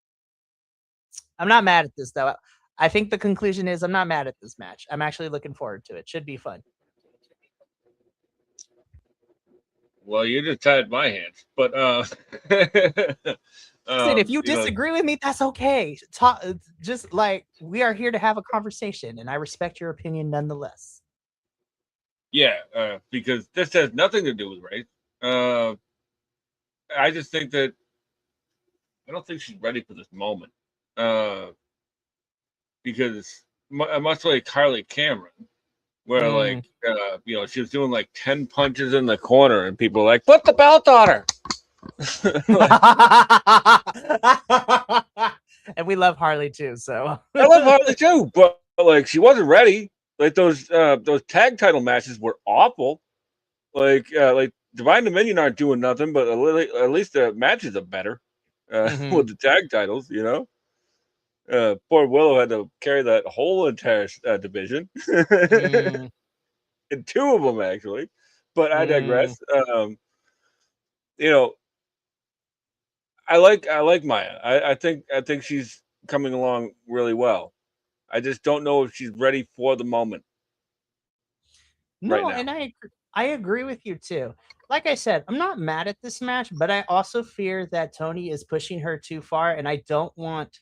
I'm not mad at this though. I think the conclusion is I'm not mad at this match. I'm actually looking forward to it. Should be fun. Well, you just tied my hands, but listen, if you disagree with me, that's okay. Just like we are here to have a conversation, and I respect your opinion nonetheless. Yeah, because this has nothing to do with race. I just think that I don't think she's ready for this moment. Because much like Carly Cameron, where like she was doing like 10 punches in the corner and people were like, put the belt on her. And we love Harley too, so I love Harley too, but like she wasn't ready. those tag title matches were awful. Like Divine Dominion aren't doing nothing, but at least the matches are better with the tag titles. You know, poor Willow had to carry that whole entire division, Mm, and two of them actually. But I mm. digress. You know, I like Maya. I think she's coming along really well. I just don't know if she's ready for the moment right No, now. and I agree with you too. Like I said, I'm not mad at this match, but I also fear that Tony is pushing her too far, and I don't want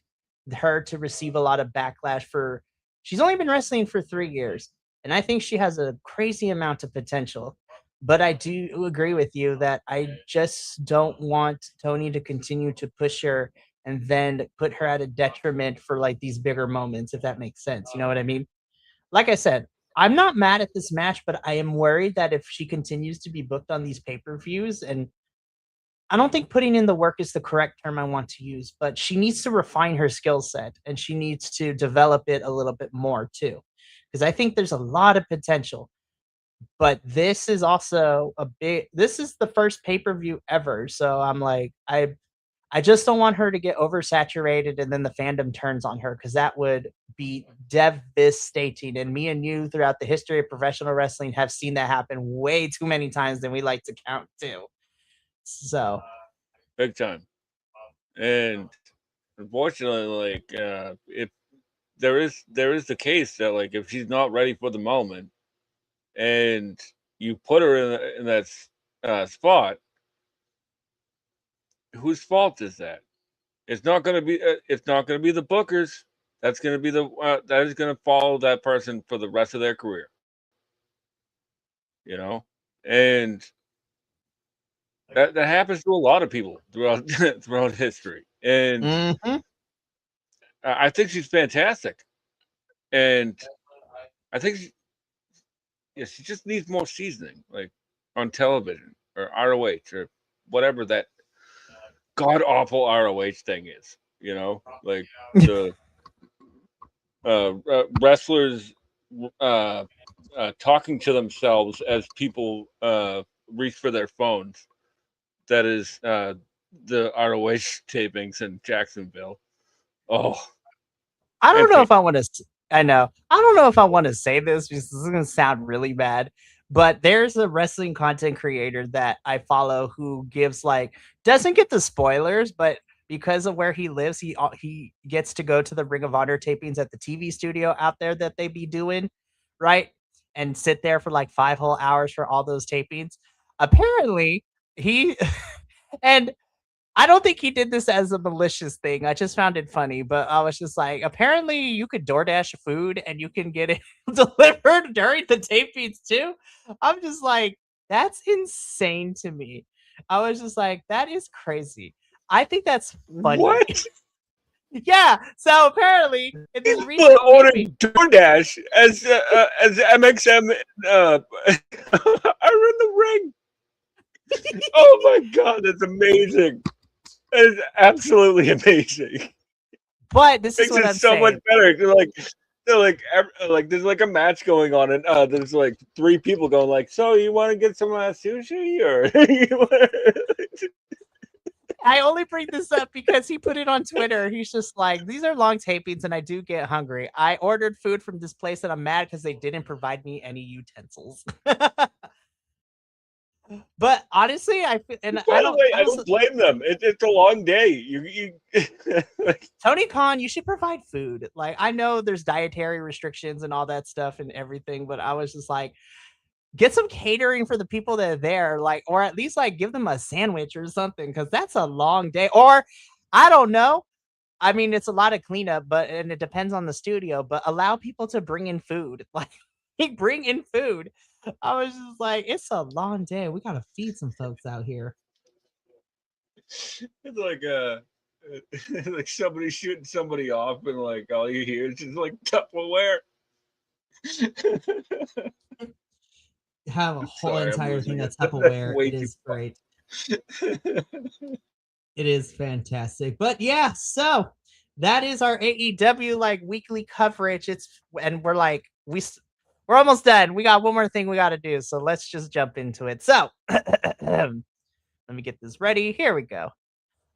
her to receive a lot of backlash for. She's only been wrestling for 3 years, and I think she has a crazy amount of potential. But I do agree with you that I just don't want Tony to continue to push her and then put her at a detriment for like these bigger moments, if that makes sense. You know what I mean? Like I said, I'm not mad at this match, but I am worried that if she continues to be booked on these pay-per-views, and I don't think putting in the work is the correct term I want to use, but she needs to refine her skill set and she needs to develop it a little bit more too. Because I think there's a lot of potential. But this is also this is the first pay-per-view ever. So I'm like, I just don't want her to get oversaturated and then the fandom turns on her because that would be devastating. And me and you, throughout the history of professional wrestling, have seen that happen way too many times than we like to count too. So, Big time. And unfortunately, like if there is the case that like if she's not ready for the moment, and you put her in that spot, whose fault is that? It's not going to be. It's not going to be the bookers. That's going to be that is going to follow that person for the rest of their career. You know, and that happens to a lot of people throughout throughout history. And mhm. I think she's fantastic. And I think yeah, she just needs more seasoning, like on television or ROH or whatever that god awful ROH thing is. You know, like the wrestlers uh, talking to themselves as people reach for their phones. That is the ROH tapings in Jacksonville. Oh, I and don't know if I want to. I know. I don't know if I want to say this because this is going to sound really bad. But there's a wrestling content creator that I follow who gives like doesn't get the spoilers, but because of where he lives, he gets to go to the Ring of Honor tapings at the TV studio out there that they be doing, right? And sit there for like 5 whole hours for all those tapings. Apparently, he and I don't think he did this as a malicious thing. I just found it funny, but I was just like, apparently you could DoorDash food and you can get it delivered during the tapings too. I'm just like, that's insane to me. I was just like, that is crazy. I think that's funny. what? Yeah. So apparently in this People recent taping, ordered DoorDash as MXM. Are in the ring. Oh my god, that's amazing! That is absolutely amazing. but this is Makes what it I'm so much saying. better. They're like there's like a match going on, and there's like three people going like, "So you want to get some sushi or you wanna... I only bring this up because he put it on Twitter. He's just like, these are long tapings and I do get hungry. I ordered food from this place and I'm mad because they didn't provide me any utensils. But honestly, and By the way, I I also don't blame them. It's a long day. Like, Tony Khan, you should provide food. Like I know there's dietary restrictions and all that stuff and everything, but I was just like, get some catering for the people that are there, like, or at least like give them a sandwich or something, because that's a long day. Or I don't know. I mean, it's a lot of cleanup, but and it depends on the studio, but allow people to bring in food. Like bring in food. I was just like, it's a long day. We gotta feed some folks out here. it's like like somebody shooting somebody off, and like all you hear is just like Tupperware. Have a whole Sorry, I'm entire thing losing it. that's That's Tupperware. way It too is funny. great. It is fantastic. But yeah, so that is our AEW like weekly coverage. It's and we're like we're almost done. We got one more thing we got to do. So let's just jump into it. So let me get this ready. Here we go.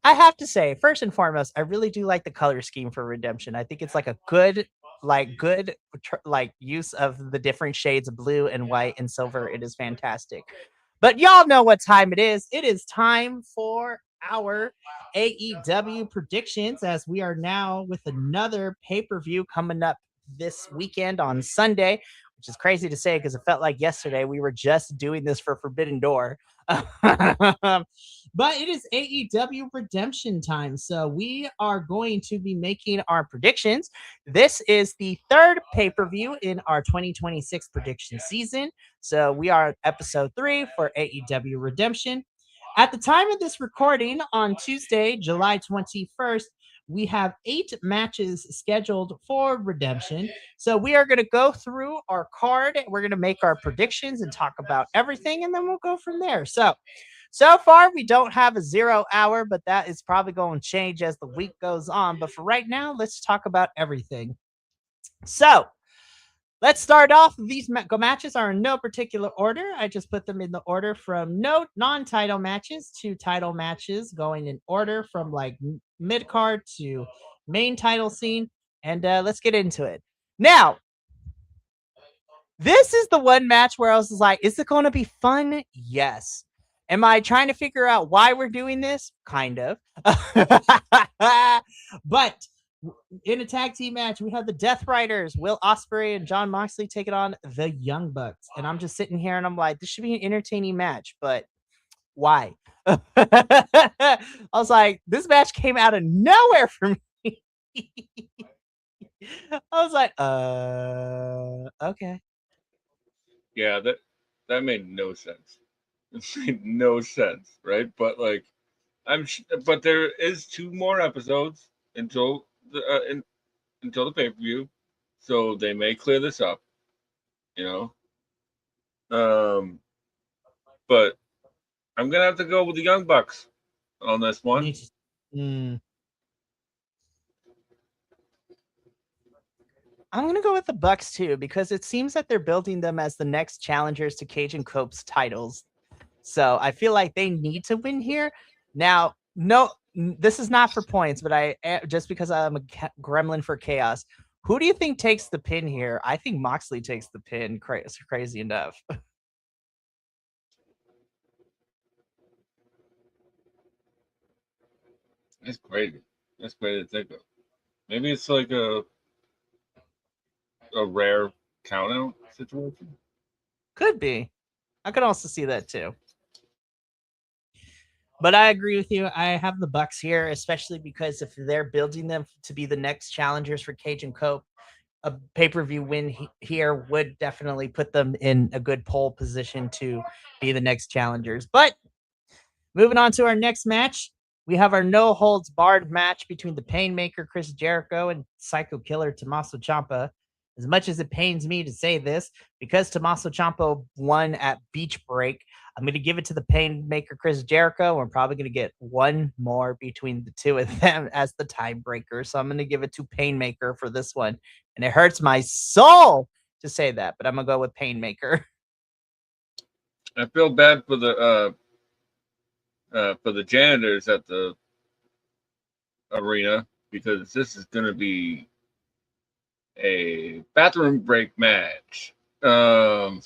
I have to say, first and foremost, I really do like the color scheme for Redemption. I think it's like a good use of the different shades of blue and white and silver. It is fantastic. But y'all know what time it is. It is time for our AEW predictions, as we are now with another pay-per-view coming up this weekend on Sunday, which is crazy to say because it felt like yesterday we were just doing this for Forbidden Door. But it is AEW redemption time. So we are going to be making our predictions. This is the third pay per view in our 2026 prediction season. So we are at episode 3 for AEW Redemption. At the time of this recording on Tuesday, July 21st, we have 8 matches scheduled for Redemption. So we are going to go through our card. We're going to make our predictions and talk about everything, and then we'll go from there. So far, we don't have a 0 hour, but that is probably going to change as the week goes on. But for right now, let's talk about everything. So let's start off. These matches are in no particular order. I just put them in the order from no non-title matches to title matches, going in order from like mid-card to main title scene. And let's get into it. Now, this is the one match where I was like, is it going to be fun? Yes. Am I trying to figure out why we're doing this? Kind of. But in a tag team match, we have the Death Riders, Will Ospreay and Jon Moxley taking on the Young Bucks. And I'm just sitting here and I'm like, this should be an entertaining match, but why? I was like, this match came out of nowhere for me. I was like, okay. Yeah, that made no sense. It made no sense, right? But like, but there is 2 more episodes until the pay per view, so they may clear this up, you know. But I'm gonna have to go with the Young Bucks on this one. I'm going to go with the Bucks too, because it seems that they're building them as the next challengers to Cage and Cope's titles. So I feel like they need to win here. Now, no, this is not for points, but just because I'm a gremlin for chaos. Who do you think takes the pin here? I think Moxley takes the pin. Crazy enough. That's crazy. That's crazy to think of. Maybe it's like a rare count out situation. Could be. I could also see that too. But I agree with you. I have the Bucks here, especially because if they're building them to be the next challengers for Cage and Cope, a pay-per-view win here would definitely put them in a good pole position to be the next challengers. But moving on to our next match, we have our no holds barred match between the Painmaker Chris Jericho and Psycho Killer Tommaso Ciampa. As much as it pains me to say this, because Tommaso Ciampa won at Beach Break, I'm going to give it to the Painmaker Chris Jericho. We're probably going to get one more between the two of them as the tiebreaker. So I'm going to give it to Painmaker for this one. And it hurts my soul to say that, but I'm going to go with Painmaker. I feel bad for the janitors at the arena, because this is going to be a bathroom break match. So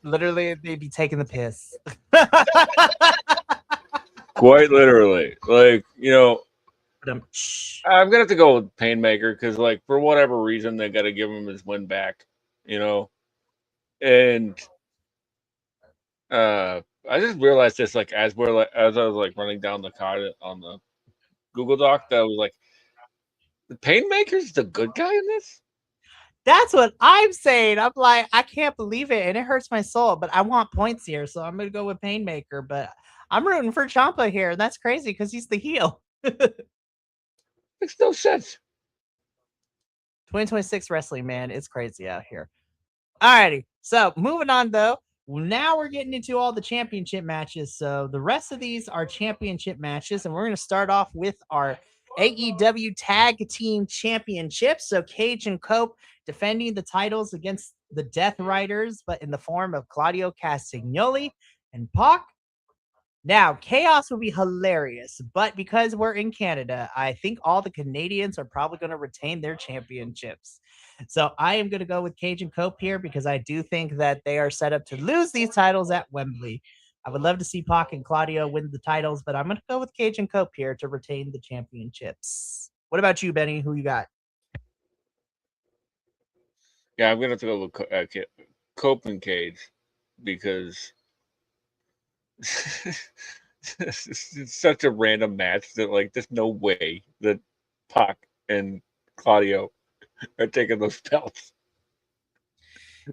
literally, they'd be taking the piss. Quite literally, like, I'm gonna have to go with Painmaker because, like, for whatever reason, they got to give him his win back, and I just realized this, like, as I was like running down the card on the Google Doc, that I was like, the Painmaker's the good guy in this. That's what I'm saying. I'm like, I can't believe it, and it hurts my soul. But I want points here, so I'm gonna go with Painmaker. But I'm rooting for Ciampa here, and that's crazy because he's the heel. Makes no sense. 2026 wrestling, man, it's crazy out here. Alrighty, so moving on though. Now we're getting into all the championship matches. So the rest of these are championship matches, and we're going to start off with our AEW Tag Team Championships. So Cage and Cope defending the titles against the Death Riders, but in the form of Claudio Castagnoli and Pac. Now, chaos would be hilarious, but because we're in Canada, I think all the Canadians are probably going to retain their championships. So I am going to go with Cage and Cope here because I do think that they are set up to lose these titles at Wembley. I would love to see Pac and Claudio win the titles, but I'm going to go with Cage and Cope here to retain the championships. What about you, Benny? Who you got? Yeah, I'm gonna have to go with Cope and Cage because it's such a random match that like there's no way that Pac and Claudio are taking those belts.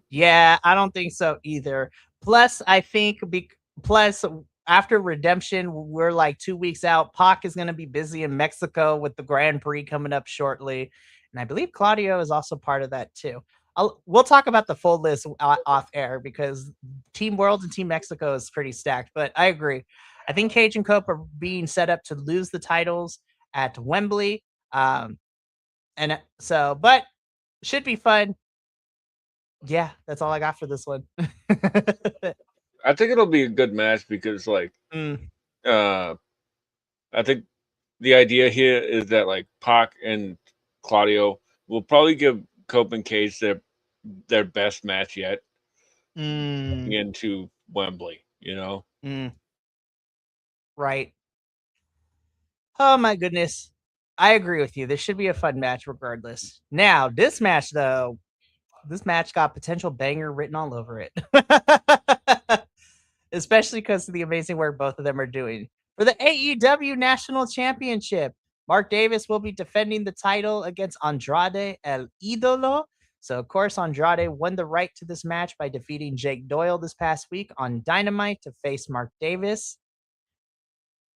Yeah, I don't think so either. Plus, I think plus after Redemption, we're like 2 weeks out. Pac is going to be busy in Mexico with the Grand Prix coming up shortly, and I believe Claudio is also part of that too. We'll talk about the full list off air because Team World and Team Mexico is pretty stacked. But I agree. I think Cage and Cope are being set up to lose the titles at Wembley, and so but should be fun. Yeah, that's all I got for this one. I think it'll be a good match because like I think the idea here is that like Pac and Claudio will probably give Cope and Cage their best match yet into Wembley, you know? Right. Oh my goodness. I agree with you. This should be a fun match regardless. Now, this match though, this match got potential banger written all over it. Especially because of the amazing work both of them are doing. For the AEW National Championship, Mark Davis will be defending the title against Andrade El Idolo. So, of course, Andrade won the right to this match by defeating Jake Doyle this past week on Dynamite to face Mark Davis.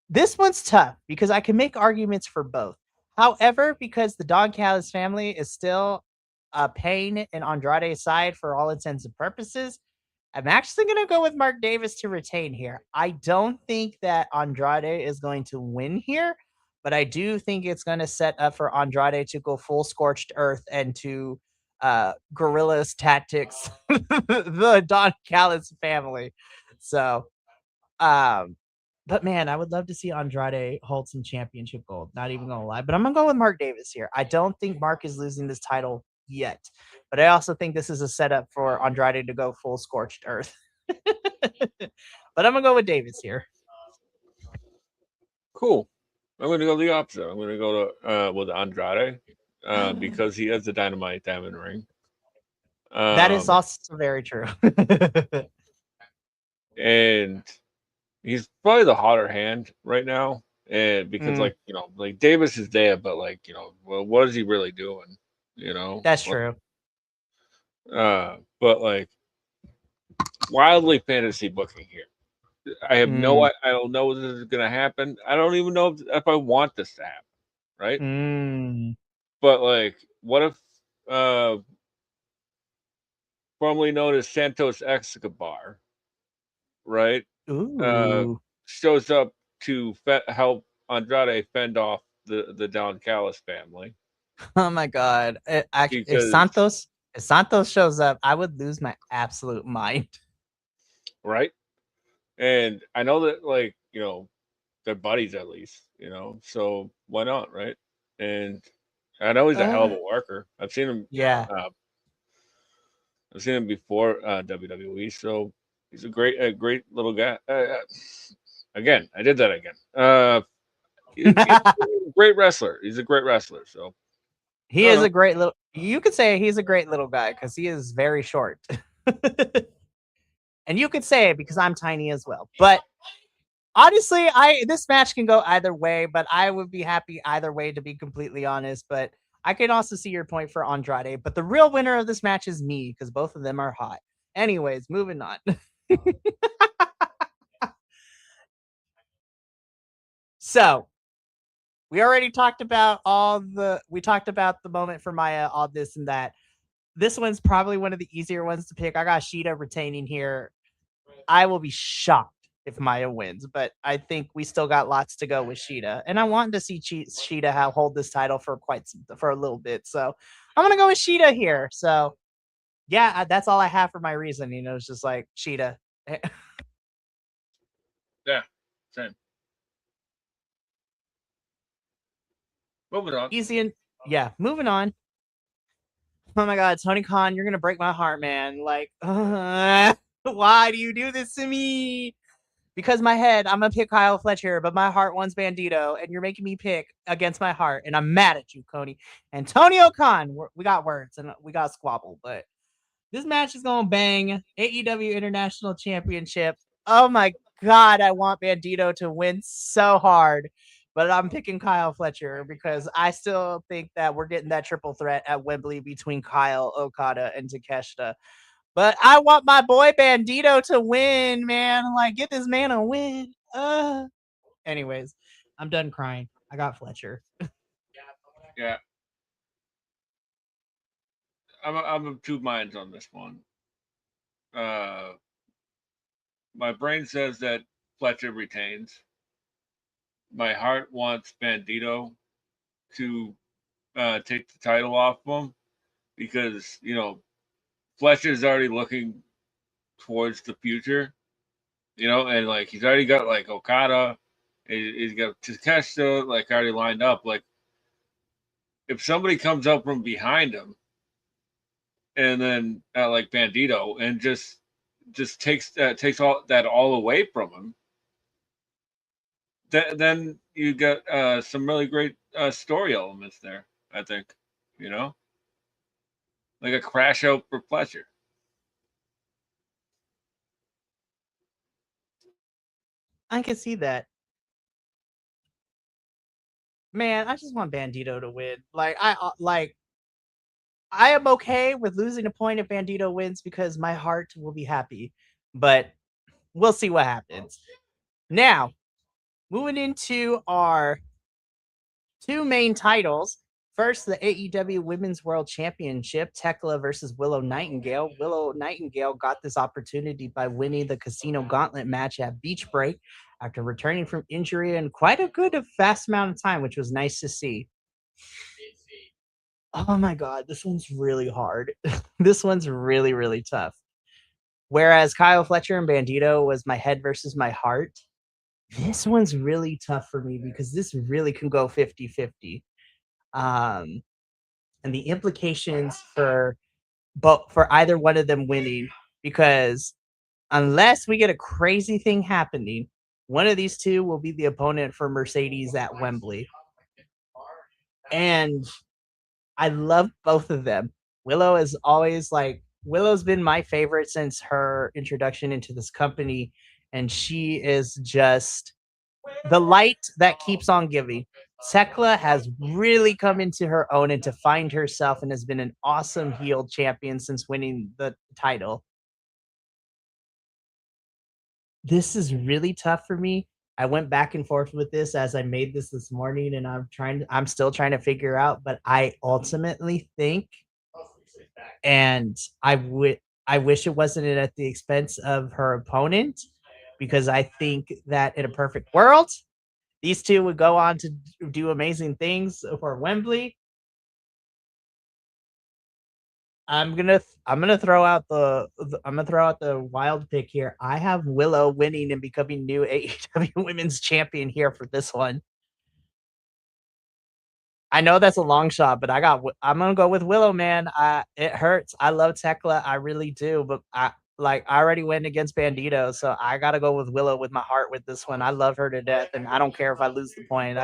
This one's tough because I can make arguments for both. However, because the Don Callis family is still a pain in Andrade's side for all intents and purposes, I'm actually going to go with Mark Davis to retain here. I don't think that Andrade is going to win here, but I do think it's going to set up for Andrade to go full scorched earth and to guerrillas tactics the Don Callis family. So, but man, I would love to see Andrade hold some championship gold. Not even gonna lie, but I'm gonna go with Mark Davis here. I don't think Mark is losing this title yet, but I also think this is a setup for Andrade to go full scorched earth. But I'm gonna go with Davis here. Cool. I'm gonna go the opposite. I'm gonna go to with Andrade because he has the Dynamite Diamond ring. That is also very true. And he's probably the hotter hand right now. And because like, you know, like Davis is there, but like, you know, well, what is he really doing? You know? That's true. But like wildly fantasy booking here. I have I don't know if this is gonna happen. I don't even know if I want this to happen, right? But like, what if formerly known as Santos Escobar, right? Shows up to help Andrade fend off the Don Callis family. Oh my god! If Santos shows up, I would lose my absolute mind. Right, and I know that like you know they're buddies at least, you know, so why not, right? And I know he's a hell of a worker. I've seen him. Yeah. I've seen him before WWE, so he's a great little guy. Again, I did that again. He's a great wrestler. He's a great wrestler. So he is a great little. You could say he's a great little guy because he is very short. And you could say it because I'm tiny as well. But honestly, this match can go either way. But I would be happy either way, to be completely honest. But I can also see your point for Andrade. But the real winner of this match is me because both of them are hot. Anyways, moving on. So we already talked about the moment for Maya, all this and that. This one's probably one of the easier ones to pick. I got Shida retaining here. I will be shocked if Maya wins, but I think we still got lots to go with Sheeta, and I want to see Sheeta hold this title for for a little bit. So I'm gonna go with Sheeta here. So yeah, that's all I have for my reasoning. It was just like Sheeta. Yeah, same. Moving on. Easy and yeah, moving on. Oh my God, Tony Khan, you're gonna break my heart, man. Like, why do you do this to me? Because my head, I'm gonna pick Kyle Fletcher, but my heart wants Bandito, and you're making me pick against my heart, and I'm mad at you, Cody. Antonio Khan, we got words and we got squabble, but this match is gonna bang. AEW International Championship. Oh my God, I want Bandito to win so hard, but I'm picking Kyle Fletcher because I still think that we're getting that triple threat at Wembley between Kyle, Okada, and Takeshita. But I want my boy Bandito to win, man. Like, get this man a win. Anyways, I'm done crying. I got Fletcher. Yeah. I'm of two minds on this one. My brain says that Fletcher retains. My heart wants Bandito to take the title off him because, you know, Fletcher's already looking towards the future, you know, and like he's already got like Okada, he's got Takeshita like already lined up. Like, if somebody comes up from behind him and then like Bandito and just takes all away from him, then you get some really great story elements there. I think, you know, like a crash out for Fletcher. I can see that. Man, I just want Bandito to win. I am okay with losing a point if Bandito wins because my heart will be happy. But we'll see what happens. Now, moving into our two main titles. First, the AEW Women's World Championship, Tekla versus Willow Nightingale. Willow Nightingale got this opportunity by winning the Casino Gauntlet match at Beach Break after returning from injury in quite a good fast amount of time, which was nice to see. Oh my God, this one's really hard. This one's really, really tough. Whereas Kyle Fletcher and Bandito was my head versus my heart, this one's really tough for me because this really can go 50-50. And the implications for either one of them winning, because unless we get a crazy thing happening, one of these two will be the opponent for Mercedes at Wembley. And I love both of them. Willow is always Willow's been my favorite since her introduction into this company, and she is just the light that keeps on giving. Tekla has really come into her own and to find herself and has been an awesome heel champion since winning the title. This is really tough for me. I went back and forth with this as I made this morning, and I'm still trying to figure out, but I ultimately think, and I wish it wasn't at the expense of her opponent, because I think that in a perfect world, these two would go on to do amazing things for Wembley. I'm gonna throw out the wild pick here. I have Willow winning and becoming new AEW Women's Champion here for this one. I know that's a long shot, but I'm gonna go with Willow, man. It hurts. I love Tekla, I really do, but I already went against Bandito, so I gotta go with Willow with my heart with this one. I love her to death, and I don't care if I lose the point.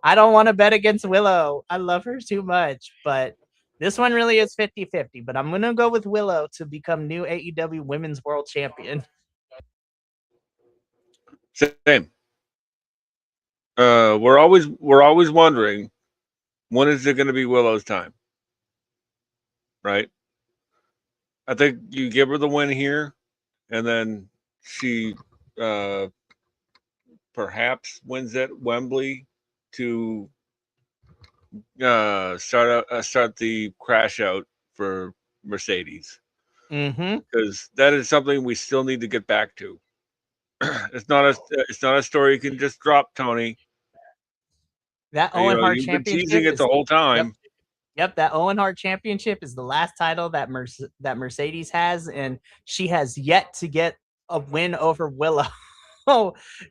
I don't want to bet against Willow. I love her too much, but this one really is 50-50. But I'm gonna go with Willow to become new AEW Women's World Champion. Same. We're always wondering, when is it going to be Willow's time? Right? I think you give her the win here, and then she perhaps wins at Wembley to start the crash out for Mercedes. Mm-hmm. Because that is something we still need to get back to, it's not a story you can just drop, Tony. That Owen Hart You've been Championship teasing it the whole time. Yep, that Owen Hart Championship is the last title that that Mercedes has, and she has yet to get a win over Willow.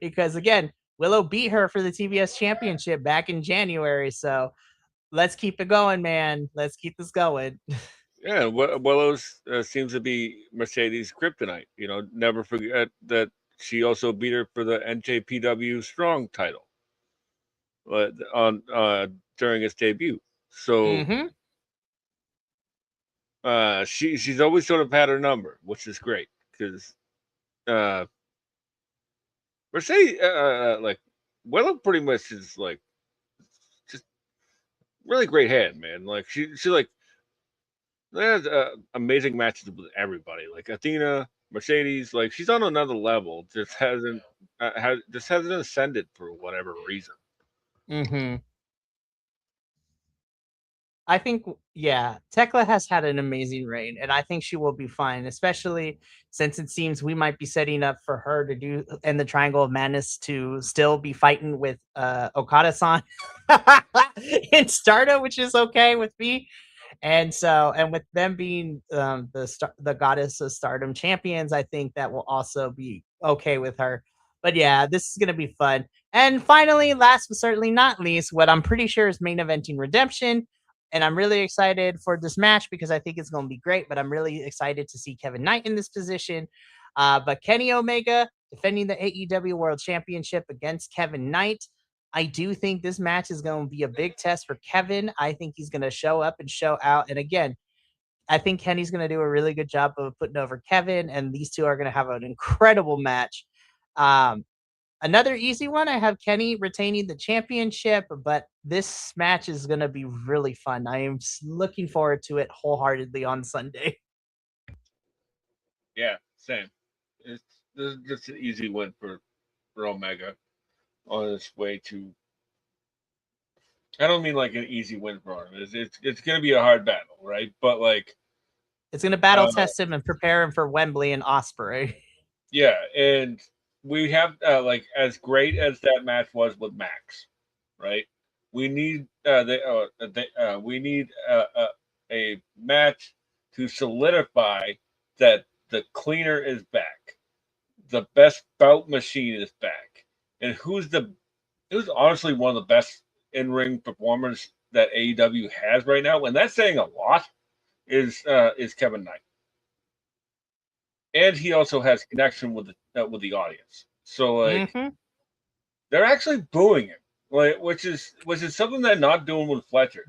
Because again, Willow beat her for the TBS Championship back in January. So let's keep it going, man. Let's keep this going. Yeah, Willow's seems to be Mercedes' kryptonite. Never forget that she also beat her for the NJPW Strong title on during its debut. So she's always sort of had her number, which is great because Mercedes like Willow pretty much is like just really great hand, man. Like she like has amazing matches with everybody, like Athena, Mercedes. Like she's on another level. Just hasn't ascended for whatever reason. I think, yeah, Tekla has had an amazing reign, and I think she will be fine, especially since it seems we might be setting up for her to do in the Triangle of Madness to still be fighting with Okada-san in Stardom, which is okay with me. And so, and with them being the Goddess of Stardom champions, I think that will also be okay with her. But yeah, this is gonna be fun. And finally, last but certainly not least, what I'm pretty sure is main eventing Redemption. And I'm really excited for this match because I think it's going to be great. But I'm really excited to see Kevin Knight in this position. But Kenny Omega defending the AEW World Championship against Kevin Knight. I do think this match is going to be a big test for Kevin. I think he's going to show up and show out. And again, I think Kenny's going to do a really good job of putting over Kevin. And these two are going to have an incredible match. Another easy one, I have Kenny retaining the championship, but this match is going to be really fun. I am looking forward to it wholeheartedly on Sunday. Yeah, same. This is just an easy win for Omega on his way to. I don't mean like an easy win for him. It's going to be a hard battle, right? But like, it's going to battle test him and prepare him for Wembley and Ospreay. Yeah, and we have like as great as that match was with Max, right? We need we need a match to solidify that the cleaner is back, the best bout machine is back, and who's honestly one of the best in ring performers that AEW has right now, and that's saying a lot. Is Kevin Knight. And he also has connection with the audience. So like they're actually booing him, like which is something they're not doing with Fletcher.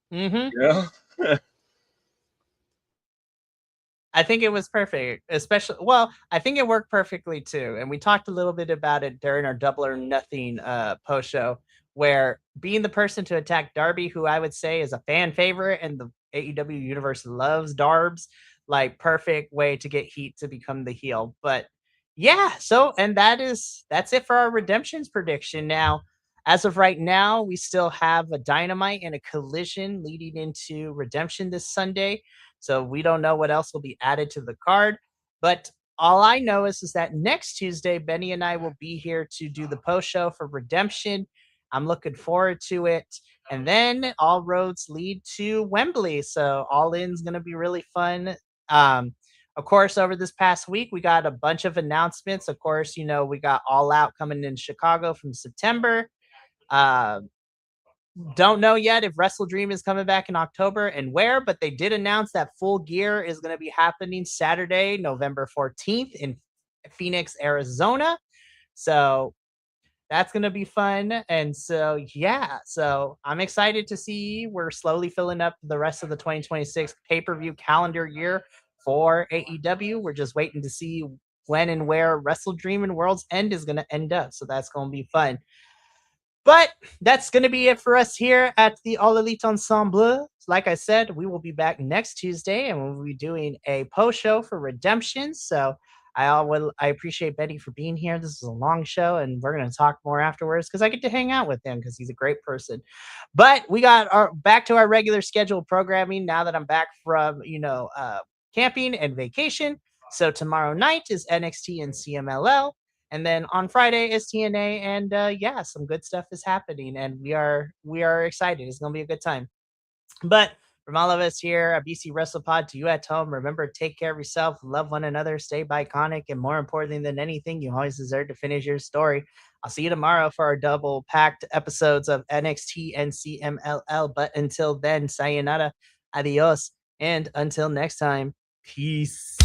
You know? I think it was perfect, especially. Well, I think it worked perfectly too, and we talked a little bit about it during our Double or Nothing post show, where being the person to attack Darby, who I would say is a fan favorite, and the AEW universe loves Darbs. Like perfect way to get heat to become the heel. But yeah, so and that's it for our redemptions prediction. Now, as of right now, we still have a Dynamite and a Collision leading into Redemption this Sunday. So we don't know what else will be added to the card. But all I know is that next Tuesday, Benny and I will be here to do the post show for Redemption. I'm looking forward to it. And then all roads lead to Wembley. So All In's going to be really fun. Of course, over this past week, we got a bunch of announcements. Of course, we got All Out coming in Chicago from September. Don't know yet if Wrestle Dream is coming back in October and where, but they did announce that Full Gear is going to be happening Saturday, November 14th in Phoenix, Arizona. So that's going to be fun. And so, yeah, so I'm excited to see we're slowly filling up the rest of the 2026 pay-per-view calendar year for AEW. We're just waiting to see when and where Wrestle Dream and World's End is going to end up. So that's going to be fun. But that's going to be it for us here at the All Elite Ensemble. Like I said, we will be back next Tuesday and we'll be doing a post show for Redemption. So I appreciate Betty for being here. This is a long show and we're going to talk more afterwards because I get to hang out with him because he's a great person. But we got back to our regular scheduled programming now that I'm back from, camping and vacation. So tomorrow night is NXT and CMLL. And then on Friday is TNA, and yeah, some good stuff is happening, and we are excited. It's gonna be a good time. But from all of us here at BC Wrestle Pod to you at home, remember, take care of yourself, love one another, stay iconic, and more importantly than anything, you always deserve to finish your story. I'll see you tomorrow for our double packed episodes of NXT and CMLL. But until then, sayonara, adios, and until next time, peace.